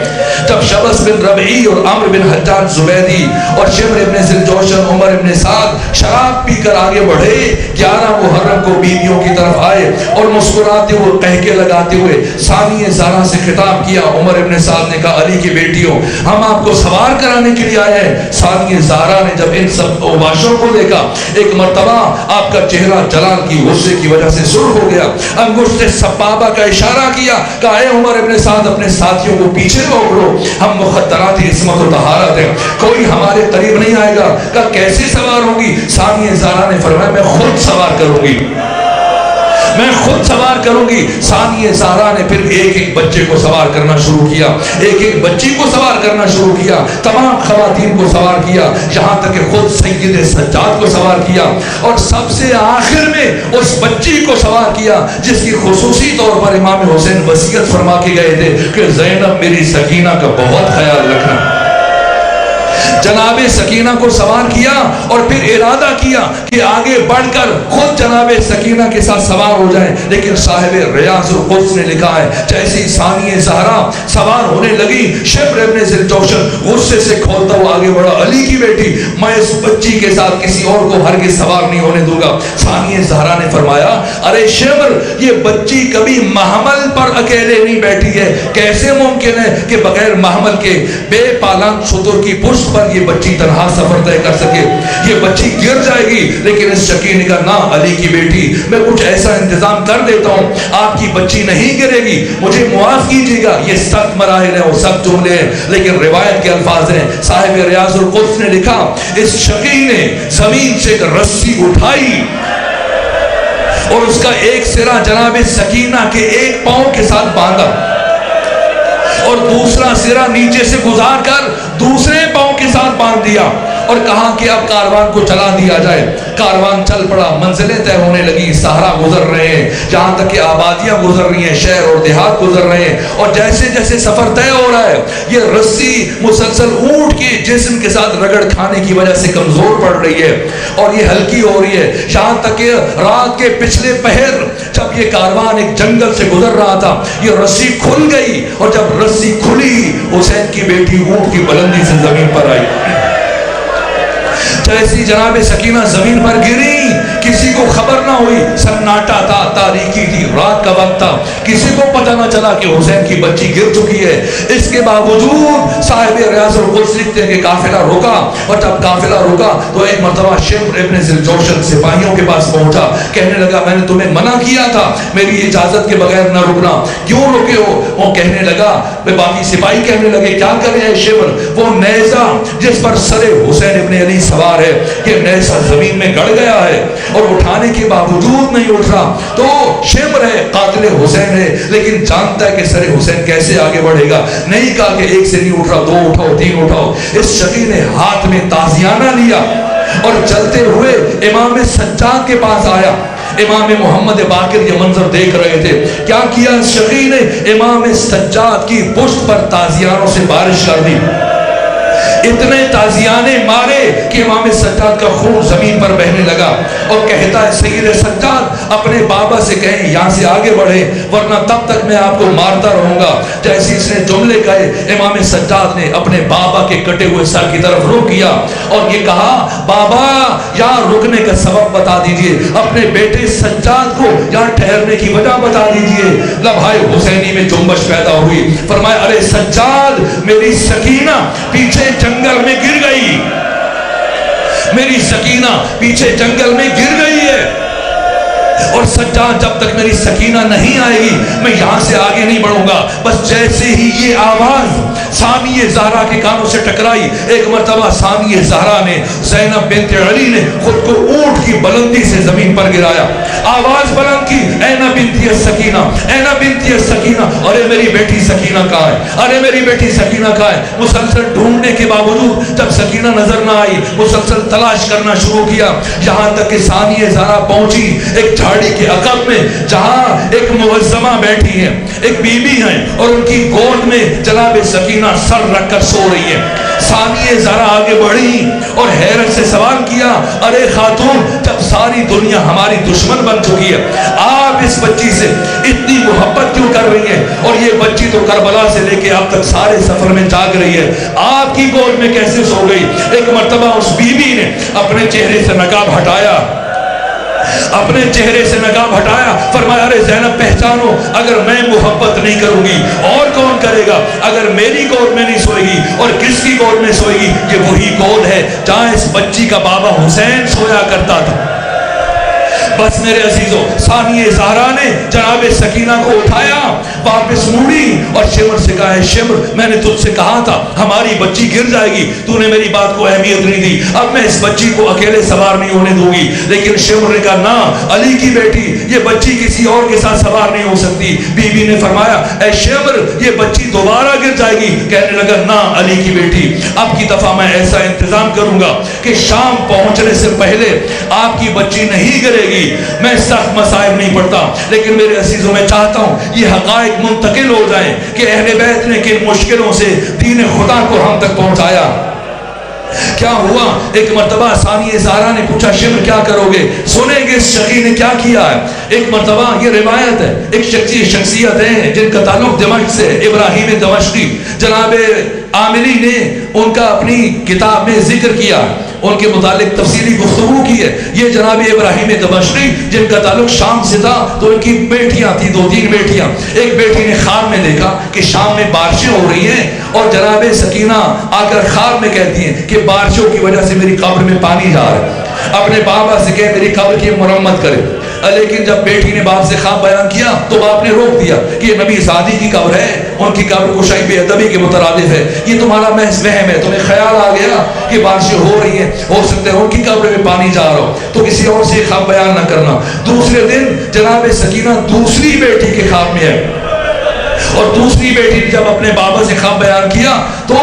جب شبس بن ربعی اور عمرو بن حجاج زبیدی اور شمر ابن ذوالجوشن عمر ابن سعد شراب پی کر آگے بڑھے، 11 محرم کو بیویوں کی طرف آئے اور مسکراتے ہوئے قہقے لگاتے ہوئے ثانیہ زہرا سے خطاب کیا۔ عمر ابن سعد نے کہا، علی کی بیٹیوں، ہم آپ کو سوار کرانے کے لیے آئے ہیں۔ ثانیہ زہرا نے جب ان سب اوباشوں کو دیکھا، ایک مرتبہ آپ کا چہرہ جلال کی غصے کی وجہ سے سرخ ہو گیا، انگشت سبابہ کا اشارہ کیا، کہا اے عمر ابن سعد اپنے ساتھیوں کو پیچھے روک لو، ہم مخدرات عصمت و طہارت ہیں، کوئی ہمارے قریب نہیں آئے گا۔ کہا کیسے سوار ہوگی؟ ثانیہ زہرا نے فرمایا میں خود سوار کروں گی، میں خود سوار کروں گی۔ ثانیہ زہرا نے پھر ایک ایک بچے کو سوار کرنا شروع کیا، ایک ایک بچی کو سوار کرنا شروع کیا، تمام خواتین کو سوار کیا، یہاں تک کہ خود سید سجاد کو سوار کیا، اور سب سے آخر میں اس بچی کو سوار کیا جس کی خصوصی طور پر امام حسین وصیت فرما کے گئے تھے کہ زینب میری سکینہ کا بہت خیال رکھنا۔ جناب سکینہ کو سوار کیا اور پھر ارادہ کیا کہ آگے بڑھ کر خود جناب سکینہ کے ساتھ سوار ہو جائیں، لیکن صاحب ریاض القدس نے لکھا ہے جیسے ہی ثانیہ زہرا سوار ہونے لگی، شمر ابن ذوالجوشن غصے سے کھولتا ہوا آگے بڑھا، علی کی بیٹی میں اس بچی کے ساتھ کسی اور کو ہرگز سوار نہیں ہونے دوں گا۔ ثانیہ زہرا نے فرمایا، ارے شمر یہ بچی کبھی محمل پر اکیلے نہیں بیٹھی ہے، کیسے ممکن ہے کہ بغیر محمل کے بے پالان ستر کی پشت پر یہ بچی تنہا سفر طے کر سکے؟ یہ بچی گر جائے گی۔ لیکن اس شکی نے کہا، نہ علی کی بیٹی، میں کچھ ایسا انتظام کر دیتا ہوں، آپ کی بچی نہیں گرے گی، مجھے معاف کیجیے گا۔ یہ سخت مراحل ہیں اور سخت جملے ہیں، لیکن روایت کے الفاظ ہیں۔ صاحب ریاض القدس نے لکھا، اس شکی نے زمین سے ایک رسی اٹھائی اور اس کا ایک سرا جناب سکینہ کے ایک پاؤں کے ساتھ باندھا اور دوسرا سرا نیچے سے گزار کر دوسرے پاؤں کے ساتھ باندھ دیا اور کہا کہ اب کاروان کو چلا دیا جائے۔ کاروان چل پڑا، منزلیں طے ہونے لگی، صحرا گزر رہے ہیں، جہاں تک کہ آبادیاں گزر رہی ہیں، شہر اور دیہات گزر رہے ہیں، اور جیسے جیسے سفر طے ہو رہا ہے یہ رسی مسلسل اونٹ کے جسم کے ساتھ رگڑ کھانے کی وجہ سے کمزور پڑ رہی ہے اور یہ ہلکی ہو رہی ہے، یہاں تک کہ رات کے پچھلے پہر جب یہ کاروان ایک جنگل سے گزر رہا تھا یہ رسی کھل گئی، اور جب رسی کھلی حسین کی بیٹی اونٹ کی بلندی سے زمین پر آئی۔ جیسی جناب سکینہ زمین پر گری، کسی کو خبر نہ ہوئی، سناٹا تھا، تاریکی تھی، رات کا وقت تھا، کسی کو پتہ نہ چلا کہ حسین کی بچی گر چکی ہے۔ اس کے باوجود صاحب ریاض القدس لکھتے ہیں کہ قافلہ رکا، اور جب قافلہ رکا تو ایک مرتبہ شمر ابن ذوالجوشن سپاہیوں کے پاس پہنچا، کہنے لگا میں نے تمہیں منع کیا تھا میری اجازت کے بغیر نہ رکنا، کیوں رکے ہو؟ وہ کہنے لگا، باقی سپاہی کہنے لگے کیا کر رہے ہیں شمر؟ وہ نیزہ جس پر سر حسین ابن علی سوار ہے یہ نیزہ زمین میں گڑ گیا ہے اور اٹھانے کے باوجود نہیں اٹھ رہا۔ تو شمر ہے، قاتل حسین ہے، لیکن جانتا ہے کہ سر حسین کیسے آگے بڑھے گا۔ نہیں کہا کہ ایک سے نہیں اٹھ رہا، 2 اٹھاؤ 3 اٹھاؤ۔ اس شقی نے ہاتھ میں تازیانہ لیا اور چلتے ہوئے امام سجاد کے پاس آیا۔ امام محمد باقر یہ منظر دیکھ رہے تھے. کیا کیا شقی نے؟ امام سجاد کی پشت پر تازیانوں سے بارش کر دی. اتنے تازیانے مارے کہ امام سجاد کا خون زمین پر بہنے لگا. اور کہتا ہے سید سجاد اپنے بابا سے کہیں یہاں سے آگے بڑھے ورنہ تب تک میں آپ کو مارتا رہوں گا. جیسے اس نے جملے کہے امام سجاد نے اپنے بابا کے کٹے ہوئے سر کی طرف رخ کیا اور یہ کہا بابا یہاں رکنے کا سبب بتا دیجئے, اپنے بیٹے سجاد کو یہاں ٹھہرنے کی وجہ بتا دیجئے. لبھائے حسینی میں جنبش پیدا ہوئی. فرمایا ارے سجاد میری سکینہ پیچھے جنگل میں گر گئی, میری سکینہ پیچھے جنگل میں گر گئی ہے, اور سجاد جب تک میری سکینہ نہیں آئے گی میں یہاں سے آگے نہیں بڑھوں گا. بس جیسے ہی یہ آواز ثانیہ زہرا کے کانوں سے ٹکرائی, ایک مرتبہ ثانیہ زہرا نے زینب بنت علی نے خود کو اونٹ کی بلندی سے زمین پر گرایا, آواز بلند کی اینا بنتی السکینہ, اینا بنتی السکینہ, ارے میری بیٹی سکینہ کہاں ہے, ارے میری بیٹی سکینہ کہاں ہے. مسلسل ڈھونڈنے کے باوجود جب سکینہ نظر نہ آئی مسلسل تلاش کرنا شروع کیا, یہاں تک کہ ثانیہ زہرا پہنچی ایک جھاڑی کے عقب میں جہاں ایک معظمہ بیٹھی ہے, ایک بی بی ہے, اور ان کی گود میں جناب سکینہ سر رکھ کر سو رہی ہے. ثانیہ زہرا آگے بڑھی اور حیرت سے سوال کیا ارے خاتون جب ساری دنیا ہماری دشمن بن چکی ہے آپ اس بچی سے اتنی محبت کیوں کر رہی ہیں, اور یہ بچی تو کربلا سے لے کے اب تک سارے سفر میں جاگ رہی ہے, آپ کی گود میں کیسے سو گئی؟ ایک مرتبہ اس بی بی نے اپنے چہرے سے نقاب ہٹایا, اپنے چہرے سے نقاب ہٹایا, فرمایا ارے زینب پہچانو اگر میں محبت نہیں کروں گی اور کون کرے گا؟ اگر میری گود میں نہیں سوئے گی اور کس کی گود میں سوئے گی؟ یہ وہی گود ہے جہاں اس بچی کا بابا حسین سویا کرتا تھا. بس میرے عزیزوں ثانیہ زہرا نے جناب سکینہ کو اٹھایا, واپس موڑی اور شمر سے کہا ہے شمر میں نے تجھ سے کہا تھا ہماری بچی گر جائے گی, تو نے میری بات کو اہمیت نہیں دی, اب میں اس بچی کو اکیلے سوار نہیں ہونے دوں گی. لیکن شمر نے کہا نہ علی کی بیٹی یہ بچی کسی اور کے ساتھ سوار نہیں ہو سکتی. بی بی نے فرمایا اے شمر یہ بچی دوبارہ گر جائے گی. کہنے لگا نہ علی کی بیٹی اب کی دفعہ میں ایسا انتظام کروں گا کہ شام پہنچنے سے پہلے آپ کی بچی نہیں گرے گی. میں سخت مصائب نہیں پڑھتا لیکن میرے عزیزوں میں چاہتا ہوں یہ حقائق منتقل ہو جائیں کہ اہل بیت نے کن مشکلوں سے دین خدا کو ہم تک پہنچایا. کیا ہوا؟ ایک مرتبہ ثانیہ زہرا نے پوچھا شمر کیا کرو گے؟ سنیں گے اس شقی نے کیا کیا ہے. ایک مرتبہ یہ روایت ہے ایک شخصیت ہے جن کا تعلق دمشق سے, ابراہیم دمشقی, جناب عاملی نے ان کا اپنی کتاب میں ذکر کیا, ان کے متعلق تفصیلی گفتگو کی ہے. یہ جناب ابراہیم دمشقی جن کا تعلق شام سے تھا تو ان کی بیٹیاں تھیں, 2-3 بیٹیاں. ایک بیٹی نے خواب میں دیکھا کہ شام میں بارشیں ہو رہی ہیں اور جناب سکینہ آ کر خواب میں کہتی ہیں کہ بارشوں کی وجہ سے میری قبر میں پانی جا رہا ہے, اپنے بابا سے کہے میری قبر کی مرمت کرے. لیکن جب بیٹی نے باپ سے خواب بیان کیا تو باپ نے روک دیا کہ یہ نبی زادی کی قبر ہے, ان کی قبر کشائی بے ادبی کے مترادف ہے, یہ تمہارا محض وہم ہے, تمہیں خیال آ گیا کہ بارشیں ہو رہی ہیں, ہو سکتا ہے ان کی قبر میں پانی جا رہا ہو, تو کسی اور سے خواب بیان نہ کرنا. دوسرے دن جناب سکینہ دوسری بیٹی کے خواب میں ہے اور دوسری بیٹی نے جب اپنے بابا سے خواب بیان کیا تو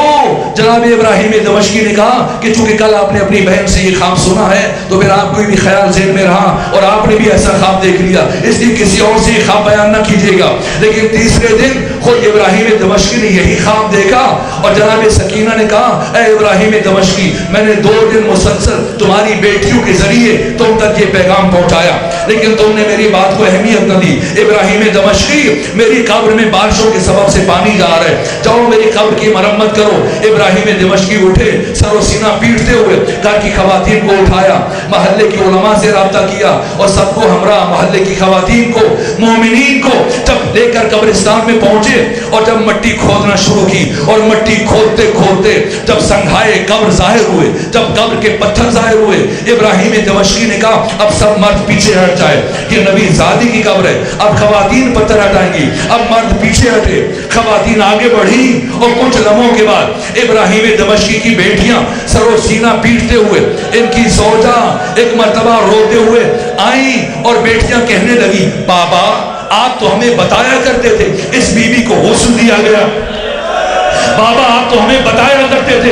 جناب ابراہیم دمشقی نے کہا کہ چونکہ کل آپ نے اپنی بہن سے یہ خواب سنا ہے تو پھر آپ کو بھی خیال ذہن میں رہا اور آپ نے بھی ایسا خواب دیکھ لیا, اس لیے کسی اور سے یہ خواب بیان نہ کیجیے گا. لیکن تیسرے دن خود ابراہیم دمشقی نے یہی خواب دیکھا اور جناب سکینہ نے کہا اے ابراہیم دمشقی میں نے 2 دن مسلسل تمہاری بیٹیوں کے ذریعے تم تک یہ پیغام پہنچایا لیکن تم نے میری بات کو اہمیت نہ دی. ابراہیم دمشقی میری قبر میں بارشوں کے سبب سے پانی جا رہا ہے, جاؤ میری قبر کی مرمت کرو. ابراہیم دمشقی اٹھے, سر و سینہ پیٹتے ہوئے گھر کی خواتین کو اٹھایا, محلے کی علماء سے رابطہ کیا اور سب کو ہمراہ محلے کی خواتین کو مومنین کو جب لے کر قبرستان میں پہنچے اور جب مٹی کھودنا شروع کی اور مٹی کھودتے کھودتے جب سنگھائے قبر ظاہر ہوئے, جب قبر کے پتھر ظاہر ہوئے, ابراہیم دمشقی نے کہا اب سب مرد پیچھے ہٹ جائے, یہ نبی زادی کی قبر ہے, اب خواتین پتھر ہٹائیں گی, اب مرد پیچھے ہٹے. خواتین آگے بڑھی اور کچھ لمحوں کے بعد ابراہیم دمشقی کی بیٹیاں سر و سینہ پیٹتے ہوئے, ان کی زوجہ ایک مرتبہ روتے ہوئے آئیں اور بیٹیاں کہنے لگی بابا آپ تو ہمیں بتایا کرتے تھے اس بی بی کو غسل دیا گیا, بابا آپ تو ہمیں بتایا کرتے تھے